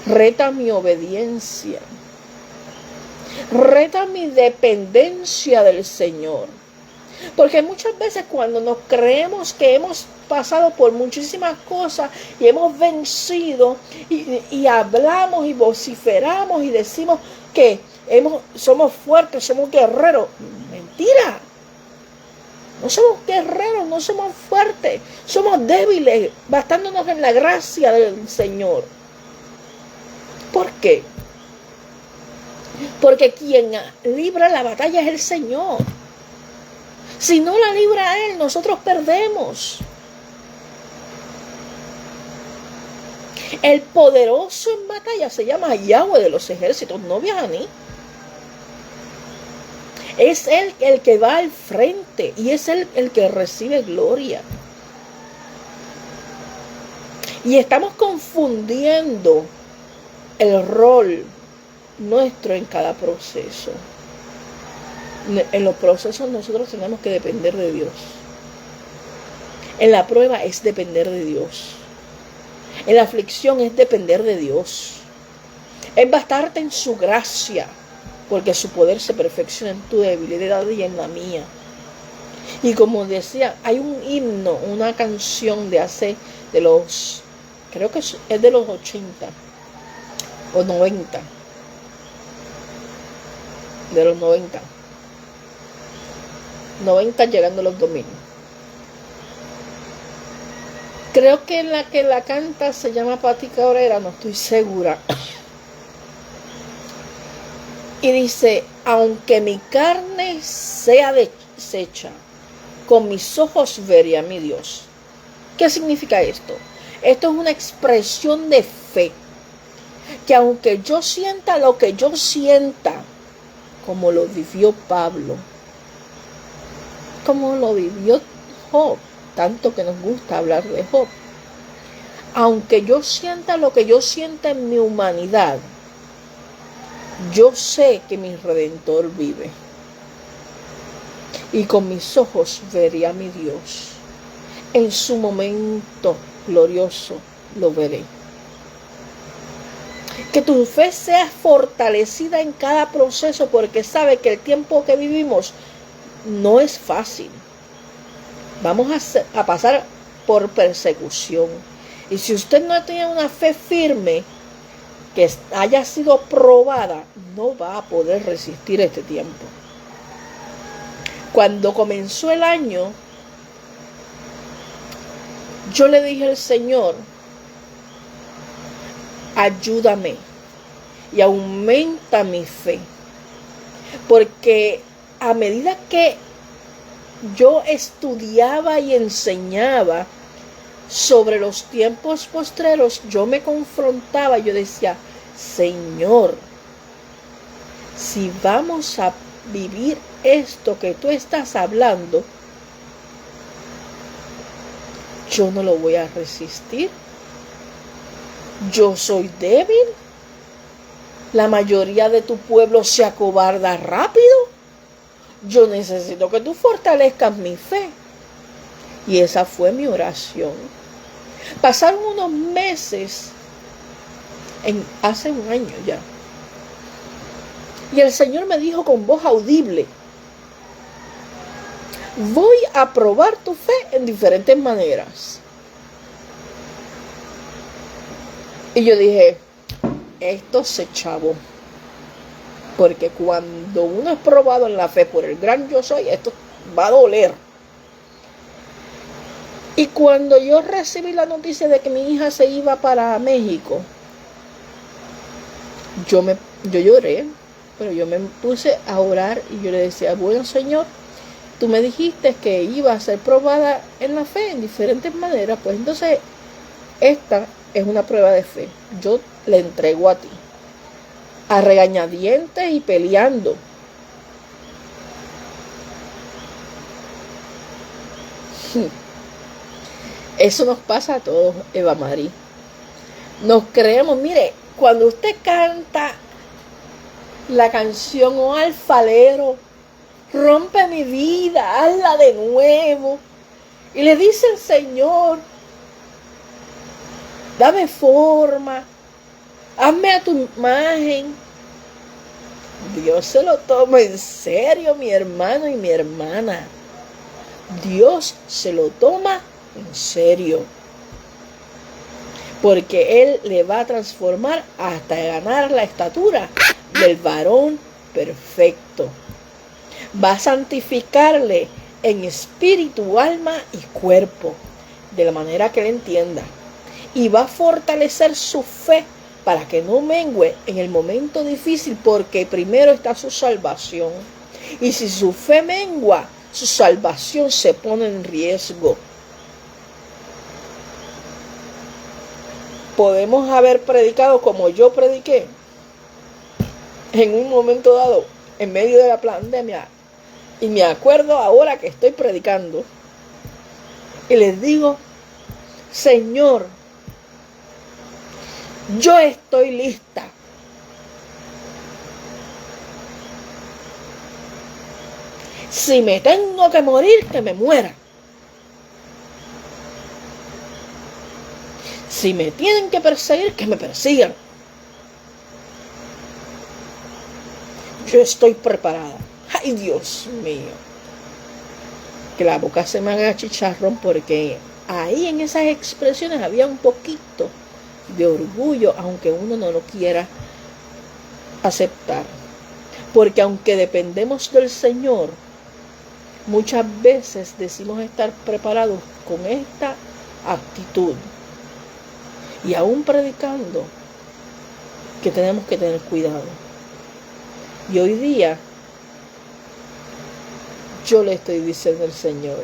reta mi obediencia, reta mi dependencia del Señor. Porque muchas veces cuando nos creemos que hemos pasado por muchísimas cosas y hemos vencido y hablamos y vociferamos y decimos que somos fuertes, somos guerreros. Mentira. No somos guerreros, no somos fuertes, somos débiles, bastándonos en la gracia del Señor. ¿Por qué? Porque quien libra la batalla es el Señor. Si no la libra Él, nosotros perdemos. El poderoso en batalla se llama Yahweh de los ejércitos, no Viajaní. Es Él el que va al frente y es Él el que recibe gloria. Y estamos confundiendo el rol nuestro en cada proceso. En los procesos nosotros tenemos que depender de Dios. En la prueba es depender de Dios. En la aflicción es depender de Dios. Es bastarte en su gracia, porque su poder se perfecciona en tu debilidad y en la mía. Y como decía, hay un himno, una canción de los, creo que es de los 80 o 90, de los 90 llegando a los 2000. Creo que la que la canta se llama Pati Cabrera, no estoy segura. Y dice, aunque mi carne sea deshecha, con mis ojos veré a mi Dios. ¿Qué significa esto? Esto es una expresión de fe. Que aunque yo sienta lo que yo sienta, como lo vivió Pablo, como lo vivió Job, tanto que nos gusta hablar de Job, aunque yo sienta lo que yo sienta en mi humanidad, yo sé que mi Redentor vive. Y con mis ojos veré a mi Dios. En su momento glorioso lo veré. Que tu fe sea fortalecida en cada proceso, porque sabe que el tiempo que vivimos no es fácil. Vamos a pasar por persecución. Y si usted no tiene una fe firme, que haya sido probada, no va a poder resistir este tiempo. Cuando comenzó el año, yo le dije al Señor, ayúdame y aumenta mi fe. Porque a medida que yo estudiaba y enseñaba sobre los tiempos postreros, yo me confrontaba, yo decía, Señor, si vamos a vivir esto que tú estás hablando, yo no lo voy a resistir. Yo soy débil. La mayoría de tu pueblo se acobarda rápido. Yo necesito que tú fortalezcas mi fe. Y esa fue mi oración. Pasaron unos meses, hace un año ya. Y el Señor me dijo con voz audible, voy a probar tu fe en diferentes maneras. Y yo dije, esto se chavó. Porque cuando uno es probado en la fe por el gran yo soy, esto va a doler. Y cuando yo recibí la noticia de que mi hija se iba para México, yo lloré, pero yo me puse a orar y yo le decía, bueno Señor, tú me dijiste que iba a ser probada en la fe en diferentes maneras, pues entonces esta es una prueba de fe. Yo le entrego a ti, a regañadientes y peleando. Eso nos pasa a todos, Eva María. Nos creemos, mire, cuando usted canta la canción "Oh alfarero, rompe mi vida, hazla de nuevo", y le dice al Señor, dame forma, hazme a tu imagen, Dios se lo toma en serio, mi hermano y mi hermana. Dios se lo toma en serio, porque Él le va a transformar hasta ganar la estatura del varón perfecto. Va a santificarle en espíritu, alma y cuerpo, de la manera que Él entienda, y va a fortalecer su fe para que no mengue en el momento difícil, porque primero está su salvación, y si su fe mengua, su salvación se pone en riesgo. Podemos haber predicado como yo prediqué en un momento dado en medio de la pandemia, y me acuerdo ahora que estoy predicando y les digo, Señor, yo estoy lista. Si me tengo que morir, que me muera. Si me tienen que perseguir, que me persigan. Yo estoy preparada. Ay, Dios mío. Que la boca se me haga chicharrón, porque ahí en esas expresiones había un poquito de orgullo, aunque uno no lo quiera aceptar. Porque aunque dependemos del Señor, muchas veces decimos estar preparados con esta actitud. Y aún predicando, que tenemos que tener cuidado. Y hoy día, yo le estoy diciendo al Señor,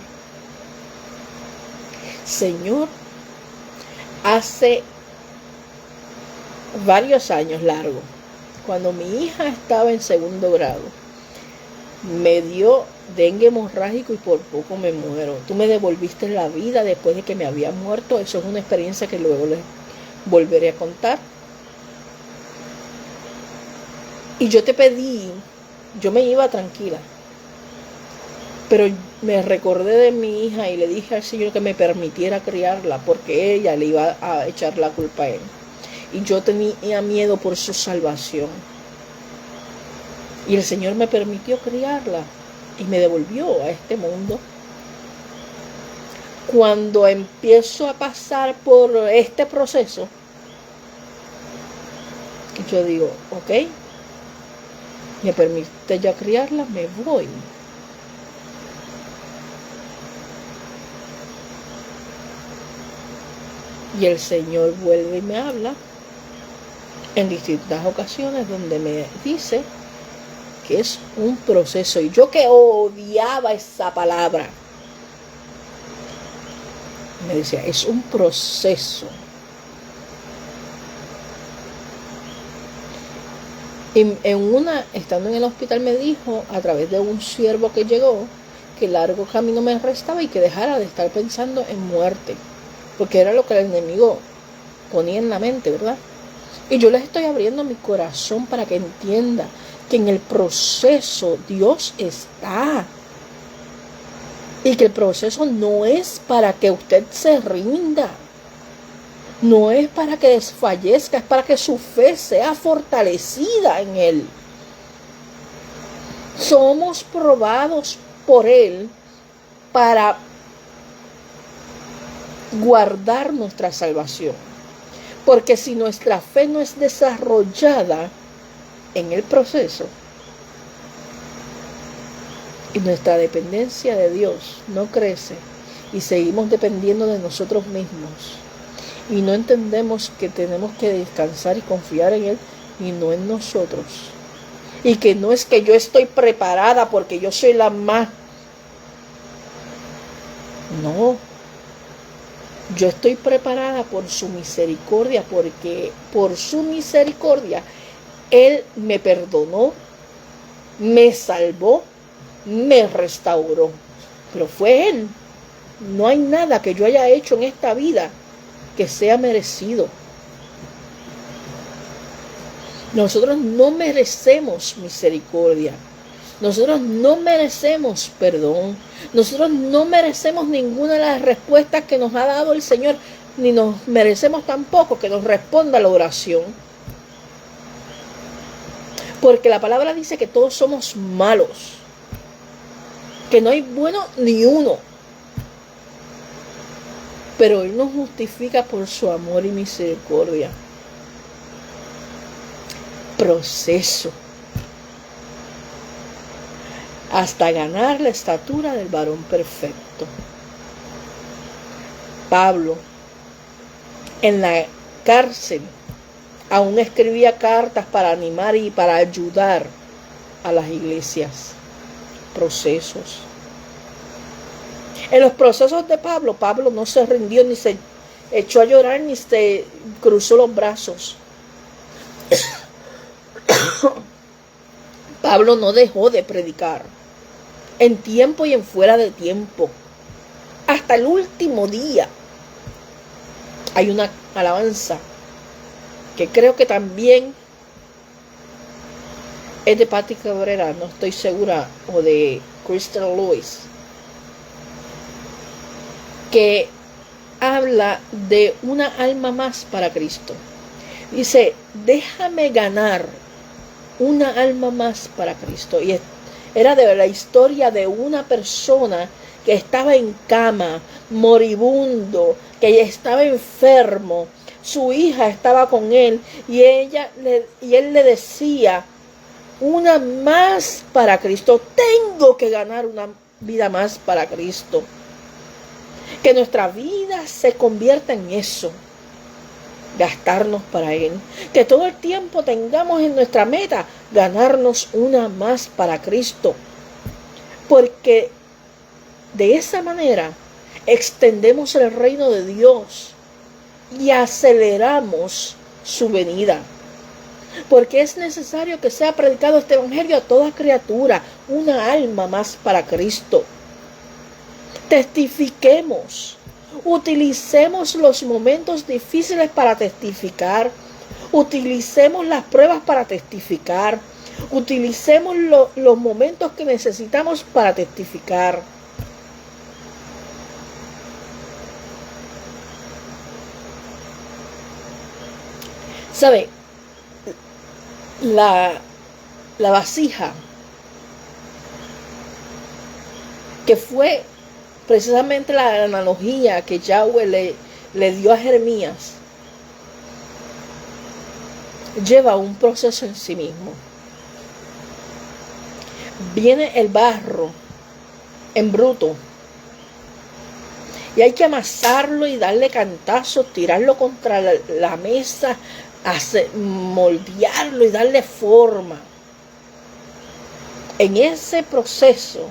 Señor, hace varios años largos, cuando mi hija estaba en 2º grado, me dio dengue hemorrágico y por poco me muero. Tú me devolviste la vida después de que me había muerto. Eso es una experiencia que luego les volveré a contar. Y yo te pedí, yo me iba tranquila, pero me recordé de mi hija y le dije al Señor que me permitiera criarla, porque ella le iba a echar la culpa a él. Y yo tenía miedo por su salvación. Y el Señor me permitió criarla y me devolvió a este mundo. Cuando empiezo a pasar por este proceso, yo digo, ok, me permite ya criarla, me voy. Y el Señor vuelve y me habla en distintas ocasiones donde me dice que es un proceso. Y yo, que odiaba esa palabra, me decía, es un proceso. Y estando en el hospital, me dijo, a través de un siervo que llegó, que largo camino me restaba y que dejara de estar pensando en muerte, porque era lo que el enemigo ponía en la mente, ¿verdad? Y yo les estoy abriendo mi corazón para que entienda que en el proceso Dios está. Y que el proceso no es para que usted se rinda. No es para que desfallezca, es para que su fe sea fortalecida en Él. Somos probados por Él para guardar nuestra salvación. Porque si nuestra fe no es desarrollada en el proceso, y nuestra dependencia de Dios no crece, y seguimos dependiendo de nosotros mismos, y no entendemos que tenemos que descansar y confiar en Él y no en nosotros, y que no es que yo estoy preparada porque yo soy la más. No, yo estoy preparada por su misericordia, porque por su misericordia Él me perdonó, me salvó, me restauró. Pero fue Él. No hay nada que yo haya hecho en esta vida que sea merecido. Nosotros no merecemos misericordia. Nosotros no merecemos perdón. Nosotros no merecemos ninguna de las respuestas que nos ha dado el Señor, ni nos merecemos tampoco que nos responda la oración. Porque la palabra dice que todos somos malos, que no hay bueno ni uno. Pero Él nos justifica por su amor y misericordia. Proceso. Hasta ganar la estatura del varón perfecto. Pablo, en la cárcel, aún escribía cartas para animar y para ayudar a las iglesias. Procesos. En los procesos de Pablo, Pablo no se rindió, ni se echó a llorar, ni se cruzó los brazos. Pablo no dejó de predicar, en tiempo y en fuera de tiempo, hasta el último día. Hay una alabanza que creo que también es de Patti Cabrera, no estoy segura, o de Christian Lewis, que habla de una alma más para Cristo. Dice, déjame ganar una alma más para Cristo. Y era de la historia de una persona que estaba en cama, moribundo, que estaba enfermo. Su hija estaba con él y él le decía, una más para Cristo. Tengo que ganar una vida más para Cristo. Que nuestra vida se convierta en eso. Gastarnos para Él. Que todo el tiempo tengamos en nuestra meta ganarnos una más para Cristo. Porque de esa manera extendemos el reino de Dios y aceleramos su venida. Porque es necesario que sea predicado este evangelio a toda criatura, una alma más para Cristo. Testifiquemos, utilicemos los momentos difíciles para testificar, utilicemos las pruebas para testificar, utilicemos los momentos que necesitamos para testificar. ¿Sabe? La vasija, que fue precisamente la analogía que Yahweh le dio a Jeremías, lleva un proceso en sí mismo. Viene el barro en bruto y hay que amasarlo y darle cantazos, tirarlo contra la mesa, moldearlo y darle forma. En ese proceso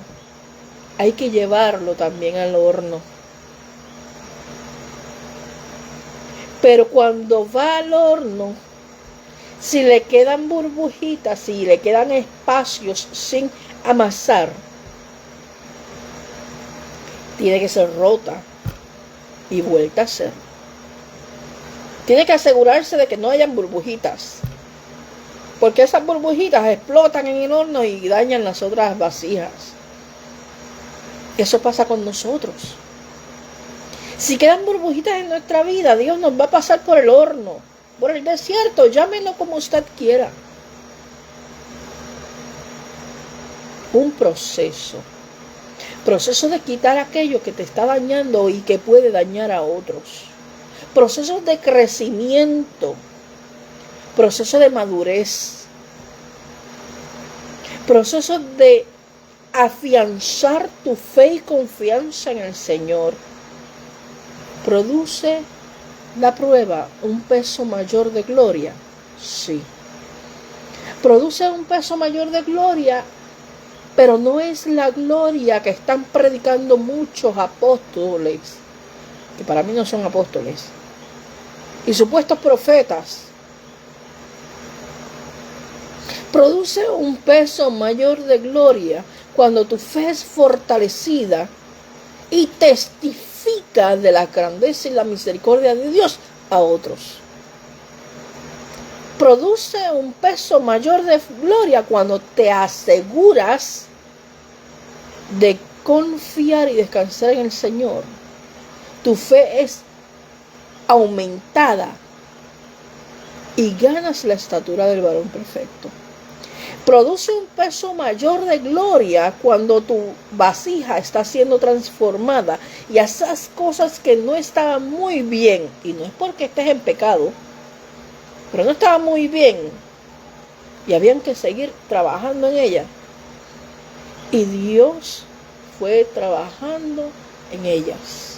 hay que llevarlo también al horno. Pero cuando va al horno, si le quedan burbujitas, si le quedan espacios sin amasar, tiene que ser rota y vuelta a hacer. Tiene que asegurarse de que no hayan burbujitas, porque esas burbujitas explotan en el horno y dañan las otras vasijas. Eso pasa con nosotros. Si quedan burbujitas en nuestra vida, Dios nos va a pasar por el horno, por el desierto, llámenlo como usted quiera. Un proceso de quitar aquello que te está dañando y que puede dañar a otros. Procesos de crecimiento, proceso de madurez, procesos de afianzar tu fe y confianza en el Señor. ¿Produce la prueba un peso mayor de gloria? Sí. ¿Produce un peso mayor de gloria? Pero no es la gloria que están predicando muchos apóstoles, que para mí no son apóstoles, y supuestos profetas. Produce un peso mayor de gloria cuando tu fe es fortalecida y testifica de la grandeza y la misericordia de Dios a otros. Produce un peso mayor de gloria cuando te aseguras de confiar y descansar en el Señor. Tu fe es aumentada y ganas la estatura del varón perfecto. Produce un peso mayor de gloria cuando tu vasija está siendo transformada y esas cosas que no estaban muy bien, y no es porque estés en pecado, pero no estaban muy bien y habían que seguir trabajando en ellas. Y Dios fue trabajando en ellas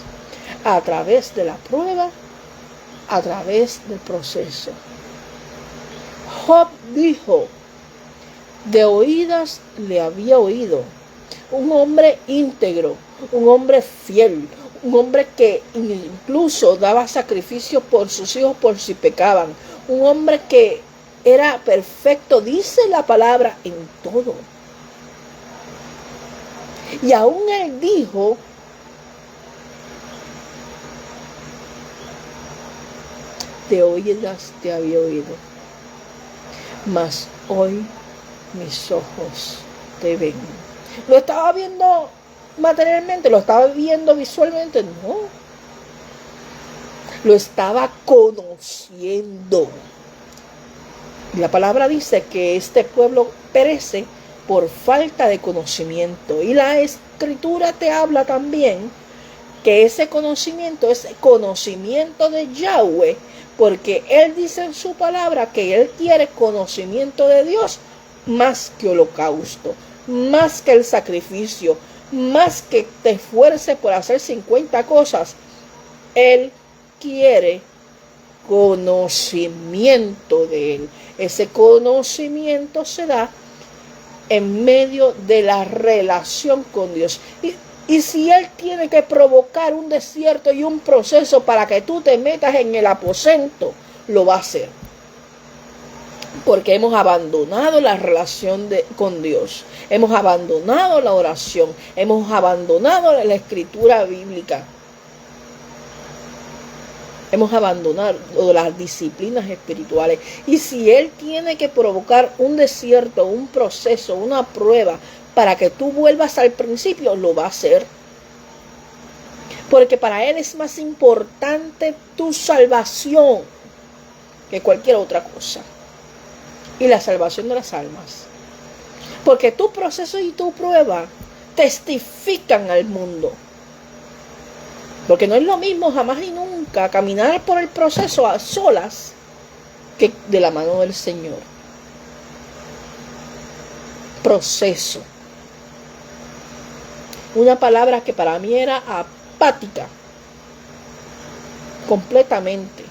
a través de la prueba, a través del proceso. Job dijo, de oídas le había oído, un hombre íntegro, un hombre fiel, un hombre que incluso daba sacrificios por sus hijos por si pecaban, un hombre que era perfecto, dice la palabra, en todo. Y aún él dijo, de oídas te había oído, mas hoy mis ojos te ven. ¿Lo estaba viendo materialmente? ¿Lo estaba viendo visualmente? No. Lo estaba conociendo. Y la palabra dice que este pueblo perece por falta de conocimiento. Y la Escritura te habla también que ese conocimiento es conocimiento de Yahweh, porque Él dice en su palabra que Él quiere conocimiento de Dios más que holocausto, más que el sacrificio, más que te esfuerces por hacer 50 cosas. Él quiere conocimiento de Él. Ese conocimiento se da en medio de la relación con Dios. Y si Él tiene que provocar un desierto y un proceso para que tú te metas en el aposento, lo va a hacer. Porque hemos abandonado la relación con Dios. Hemos abandonado la oración. Hemos abandonado la escritura bíblica. Hemos abandonado las disciplinas espirituales. Y si Él tiene que provocar un desierto, un proceso, una prueba, para que tú vuelvas al principio, lo va a hacer. Porque para Él es más importante tu salvación que cualquier otra cosa. Y la salvación de las almas. Porque tu proceso y tu prueba testifican al mundo. Porque no es lo mismo jamás y nunca caminar por el proceso a solas que de la mano del Señor. Proceso. Una palabra que para mí era apática. Completamente.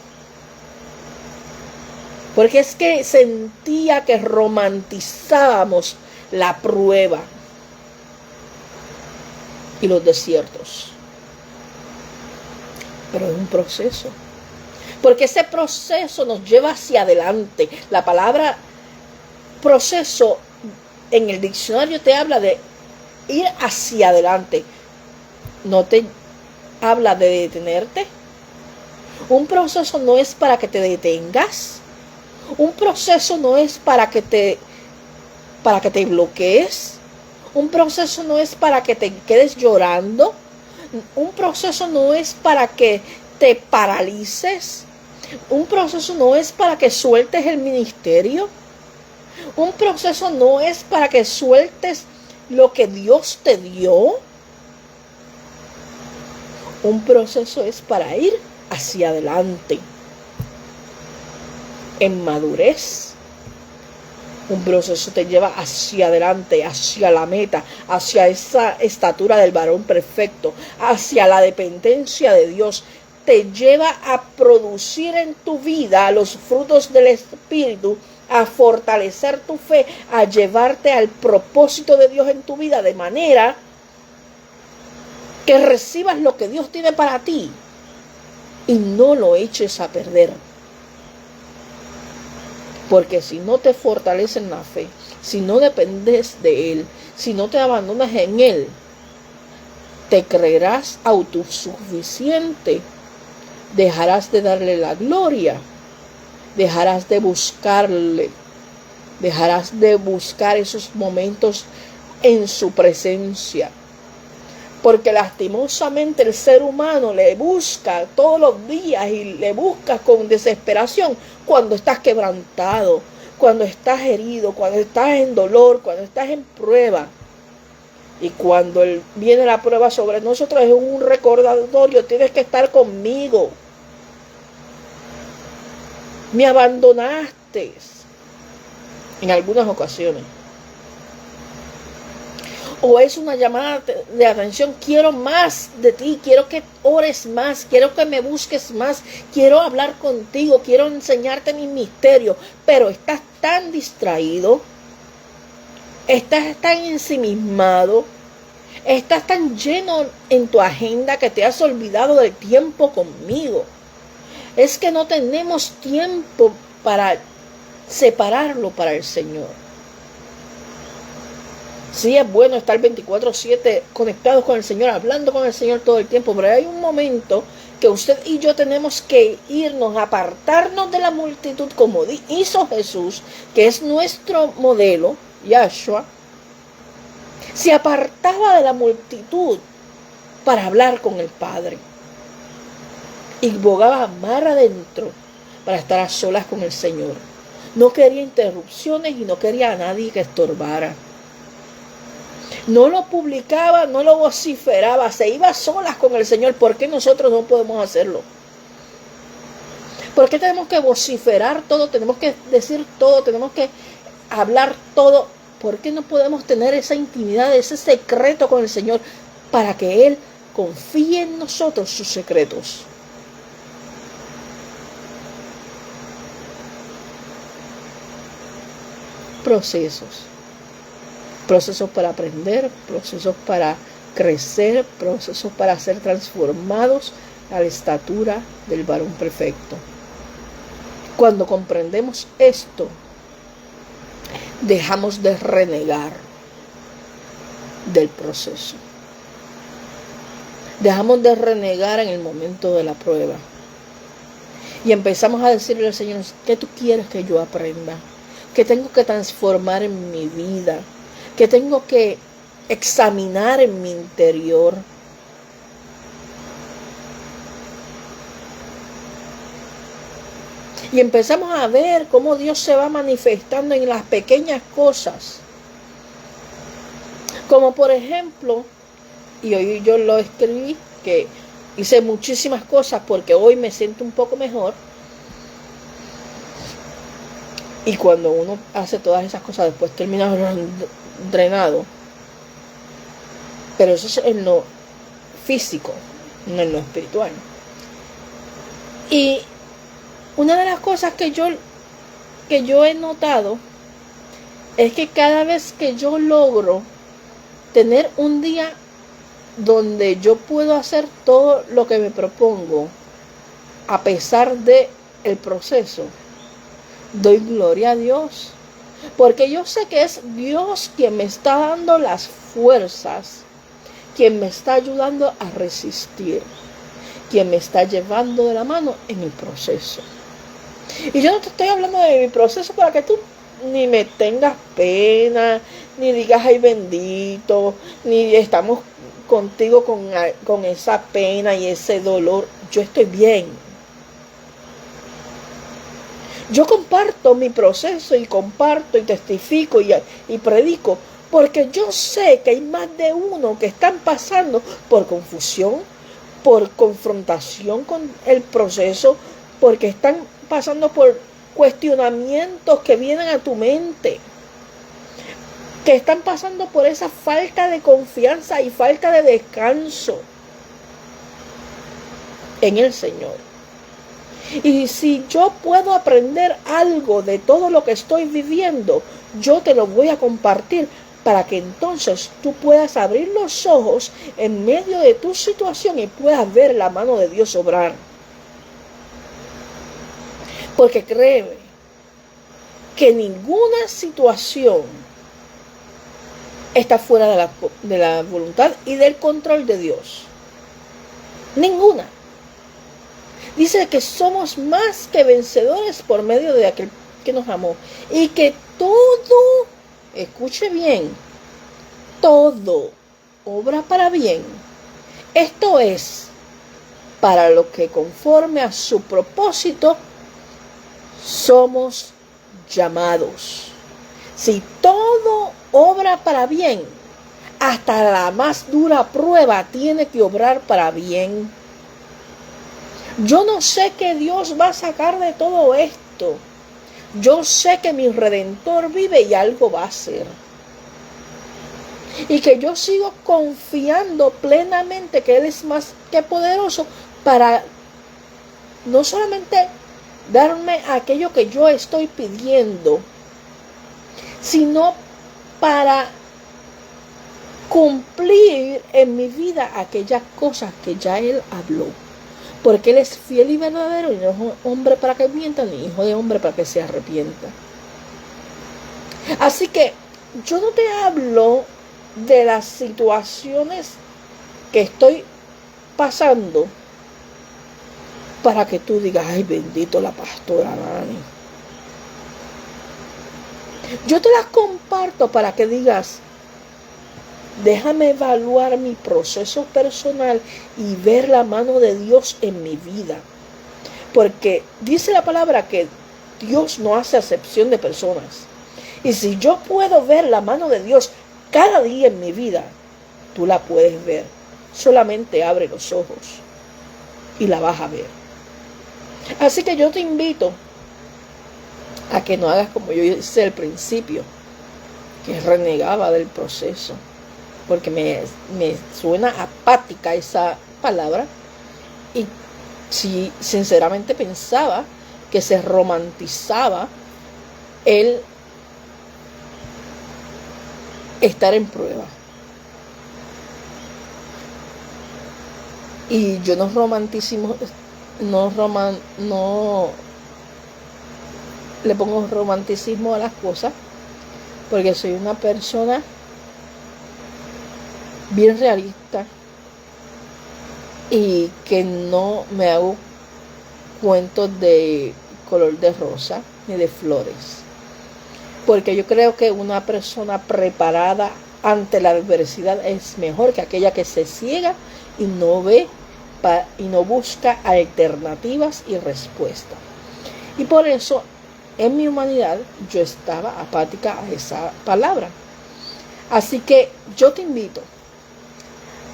Porque es que sentía que romantizábamos la prueba y los desiertos. Pero es un proceso. Porque ese proceso nos lleva hacia adelante. La palabra proceso en el diccionario te habla de ir hacia adelante. No te habla de detenerte. Un proceso no es para que te detengas. Un proceso no es para que te bloquees. Un proceso no es para que te quedes llorando. Un proceso no es para que te paralices. Un proceso no es para que sueltes el ministerio. Un proceso no es para que sueltes lo que Dios te dio. Un proceso es para ir hacia adelante. En madurez. Un proceso te lleva hacia adelante, hacia la meta, hacia esa estatura del varón perfecto, hacia la dependencia de Dios. Te lleva a producir en tu vida los frutos del Espíritu, a fortalecer tu fe, a llevarte al propósito de Dios en tu vida, de manera que recibas lo que Dios tiene para ti y no lo eches a perder. Porque si no te fortaleces en la fe, si no dependes de Él, si no te abandonas en Él, te creerás autosuficiente, dejarás de darle la gloria, dejarás de buscarle, dejarás de buscar esos momentos en su presencia. Porque lastimosamente el ser humano le busca todos los días y le busca con desesperación cuando estás quebrantado, cuando estás herido, cuando estás en dolor, cuando estás en prueba. Y cuando viene la prueba sobre nosotros es un recordatorio, tienes que estar conmigo. Me abandonaste en algunas ocasiones. O es una llamada de atención, quiero más de ti, quiero que ores más, quiero que me busques más, quiero hablar contigo, quiero enseñarte mis misterios, pero estás tan distraído, estás tan ensimismado, estás tan lleno en tu agenda que te has olvidado del tiempo conmigo. Es que no tenemos tiempo para separarlo para el Señor. Sí, es bueno estar 24/7 conectados con el Señor, hablando con el Señor todo el tiempo, pero hay un momento que usted y yo tenemos que irnos, apartarnos de la multitud como hizo Jesús, que es nuestro modelo, Yahshua, Se apartaba de la multitud para hablar con el Padre. Y bogaba mar adentro para estar a solas con el Señor. No quería interrupciones y no quería a nadie que estorbara. No lo publicaba, no lo vociferaba, se iba a solas con el Señor. ¿Por qué nosotros no podemos hacerlo? ¿Por qué tenemos que vociferar todo? Tenemos que decir todo, tenemos que hablar todo. ¿Por qué no podemos tener esa intimidad, ese secreto con el Señor para que Él confíe en nosotros sus secretos? Procesos para aprender, procesos para crecer, procesos para ser transformados a la estatura del varón perfecto. Cuando comprendemos esto, dejamos de renegar del proceso. Dejamos de renegar en el momento de la prueba. Y empezamos a decirle al Señor, ¿qué tú quieres que yo aprenda? ¿Qué tengo que transformar en mi vida? ¿Qué tengo que examinar en mi interior? Y empezamos a ver cómo Dios se va manifestando en las pequeñas cosas. Como por ejemplo, y hoy yo lo escribí, que hice muchísimas cosas porque hoy me siento un poco mejor. Y cuando uno hace todas esas cosas, después termina drenado. Pero eso es en lo físico, no en lo espiritual. Y una de las cosas que yo he notado es que cada vez que yo logro tener un día donde yo puedo hacer todo lo que me propongo, a pesar de el proceso, doy gloria a Dios, porque yo sé que es Dios quien me está dando las fuerzas, quien me está ayudando a resistir, quien me está llevando de la mano en el proceso. Y yo no te estoy hablando de mi proceso para que tú ni me tengas pena, ni digas ay bendito, ni estamos contigo con esa pena y ese dolor. Yo estoy bien. Yo comparto mi proceso y comparto y testifico y predico, porque yo sé que hay más de uno que están pasando por confusión, por confrontación con el proceso, porque están pasando por cuestionamientos que vienen a tu mente, que están pasando por esa falta de confianza y falta de descanso en el Señor. Y si yo puedo aprender algo de todo lo que estoy viviendo, yo te lo voy a compartir para que entonces tú puedas abrir los ojos en medio de tu situación y puedas ver la mano de Dios obrar. Porque créeme que ninguna situación está fuera de la voluntad y del control de Dios. Ninguna. Dice que somos más que vencedores por medio de aquel que nos amó. Y que todo, escuche bien, todo obra para bien. Esto es, para lo que conforme a su propósito somos llamados. Si todo obra para bien, hasta la más dura prueba tiene que obrar para bien. Yo no sé qué Dios va a sacar de todo esto. Yo sé que mi Redentor vive y algo va a hacer. Y que yo sigo confiando plenamente que Él es más que poderoso para no solamente darme aquello que yo estoy pidiendo, sino para cumplir en mi vida aquellas cosas que ya Él habló. Porque Él es fiel y verdadero y no es hombre para que mienta, ni hijo de hombre para que se arrepienta. Así que yo no te hablo de las situaciones que estoy pasando para que tú digas, ay bendito la pastora Dani. Yo te las comparto para que digas, Déjame evaluar mi proceso personal y ver la mano de Dios en mi vida. Porque dice la palabra que Dios no hace acepción de personas. Y si yo puedo ver la mano de Dios cada día en mi vida, tú la puedes ver. Solamente abre los ojos y la vas a ver. Así que yo te invito a que no hagas como yo hice al principio, que renegaba del proceso, porque me suena apática esa palabra, y si sinceramente pensaba que se romantizaba el estar en prueba. Y yo no le pongo romanticismo a las cosas, porque soy una persona bien realista y que no me hago cuentos de color de rosa ni de flores, porque yo creo que una persona preparada ante la adversidad es mejor que aquella que se ciega y no ve y no busca alternativas y respuestas. Y por eso en mi humanidad yo estaba apática a esa palabra. Así que yo te invito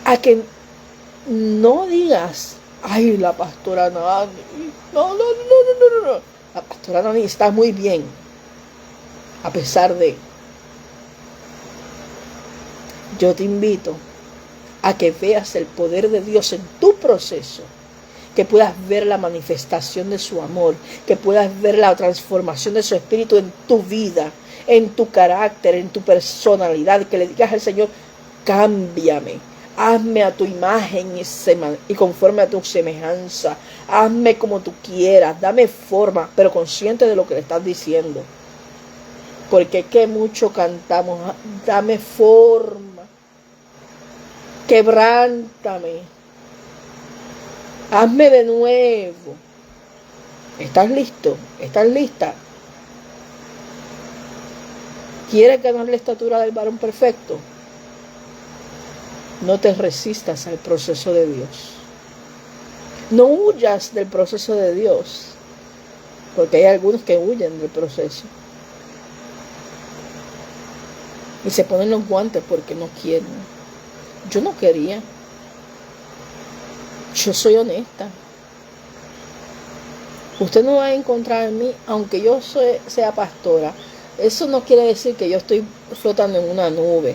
a que no digas, ay, la pastora Nani, no, la pastora Nani está muy bien, a pesar de. Yo te invito a que veas el poder de Dios en tu proceso, que puedas ver la manifestación de su amor, que puedas ver la transformación de su espíritu en tu vida, en tu carácter, en tu personalidad, que le digas al Señor, cámbiame, hazme a tu imagen y conforme a tu semejanza, hazme como tú quieras, dame forma, pero consciente de lo que le estás diciendo, porque que mucho cantamos, dame forma, quebrántame, hazme de nuevo. ¿Estás listo? ¿Estás lista? ¿Quieres ganar la estatura del varón perfecto? No te resistas al proceso de Dios. No huyas del proceso de Dios, porque hay algunos que huyen del proceso y se ponen los guantes porque no quieren. Yo no quería. Yo soy honesta. Usted no va a encontrar en mí, aunque yo sea pastora, eso no quiere decir que yo estoy flotando en una nube.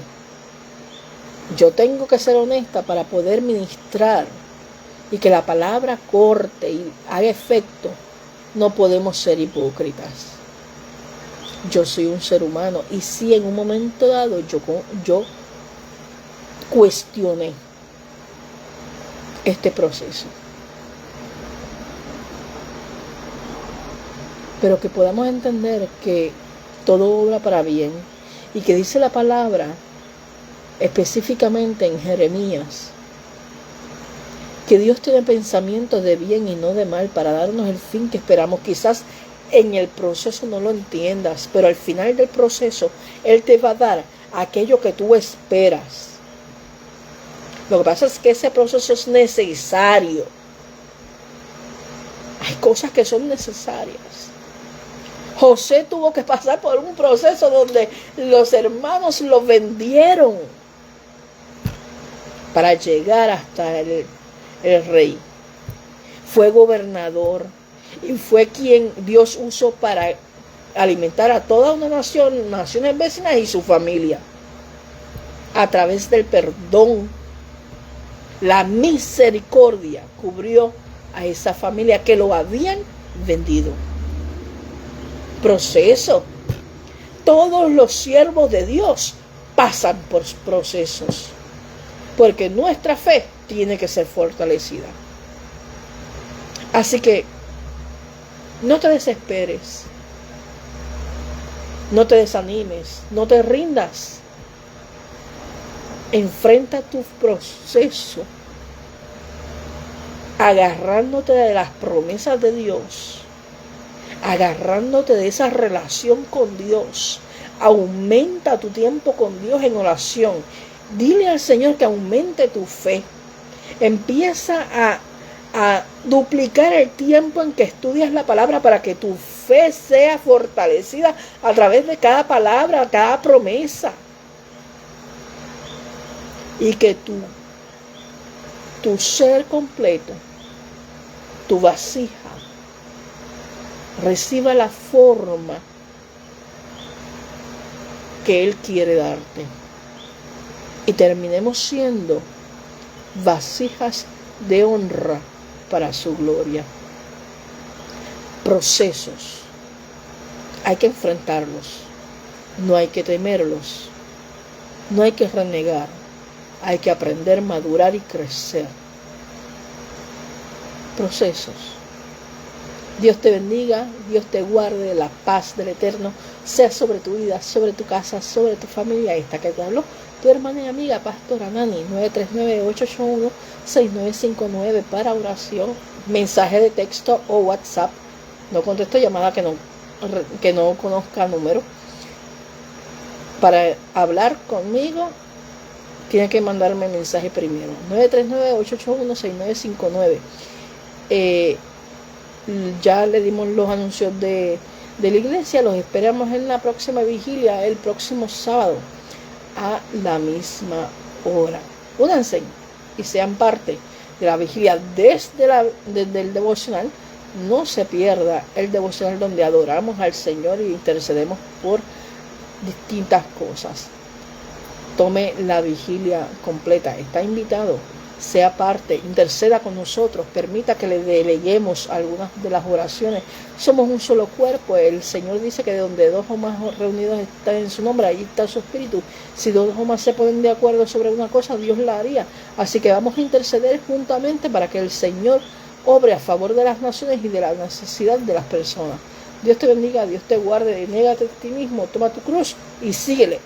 Yo tengo que ser honesta para poder ministrar y que la palabra corte y haga efecto. No podemos ser hipócritas. Yo soy un ser humano y si en un momento dado yo cuestioné este proceso, pero que podamos entender que todo obra para bien y que dice la palabra específicamente en Jeremías que Dios tiene pensamientos de bien y no de mal para darnos el fin que esperamos. Quizás en el proceso no lo entiendas, pero al final del proceso Él te va a dar aquello que tú esperas. Lo que pasa es que ese proceso es necesario. Hay cosas que son necesarias. José tuvo que pasar por un proceso donde los hermanos lo vendieron para llegar hasta el rey. Fue gobernador y fue quien Dios usó para alimentar a toda una nación, naciones vecinas y su familia. A través del perdón, la misericordia cubrió a esa familia que lo habían vendido. Proceso. Todos los siervos de Dios pasan por procesos, porque nuestra fe tiene que ser fortalecida. Así que no te desesperes, no te desanimes, no te rindas. Enfrenta tu proceso agarrándote de las promesas de Dios, agarrándote de esa relación con Dios. Aumenta tu tiempo con Dios en oración. Dile al Señor que aumente tu fe. Empieza a duplicar el tiempo en que estudias la palabra para que tu fe sea fortalecida a través de cada palabra, cada promesa. Y que tu ser completo, tu vasija, reciba la forma que Él quiere darte. Y terminemos siendo vasijas de honra para su gloria. Procesos. Hay que enfrentarlos. No hay que temerlos. No hay que renegar. Hay que aprender, madurar y crecer. Procesos. Dios te bendiga, Dios te guarde, la paz del Eterno sea sobre tu vida, sobre tu casa, sobre tu familia. Esta que te habló, tu hermana y amiga, Pastora Nani, 939-881-6959 para oración, mensaje de texto o WhatsApp. No contesto llamada que no conozca número. Para hablar conmigo, tiene que mandarme mensaje primero. 939-881-6959. Ya le dimos los anuncios de la iglesia. Los esperamos en la próxima vigilia, el próximo sábado, a la misma hora. Únanse y sean parte de la vigilia desde el devocional. No se pierda el devocional donde adoramos al Señor y intercedemos por distintas cosas. Tome la vigilia completa. Está invitado. Sea parte, interceda con nosotros, permita que le deleguemos algunas de las oraciones. Somos un solo cuerpo. El Señor dice que de donde dos o más reunidos están en su nombre, allí está su espíritu. Si dos o más se ponen de acuerdo sobre una cosa, Dios la haría. Así que vamos a interceder juntamente para que el Señor obre a favor de las naciones y de la necesidad de las personas. Dios te bendiga, Dios te guarde, négate a ti mismo, toma tu cruz y síguele.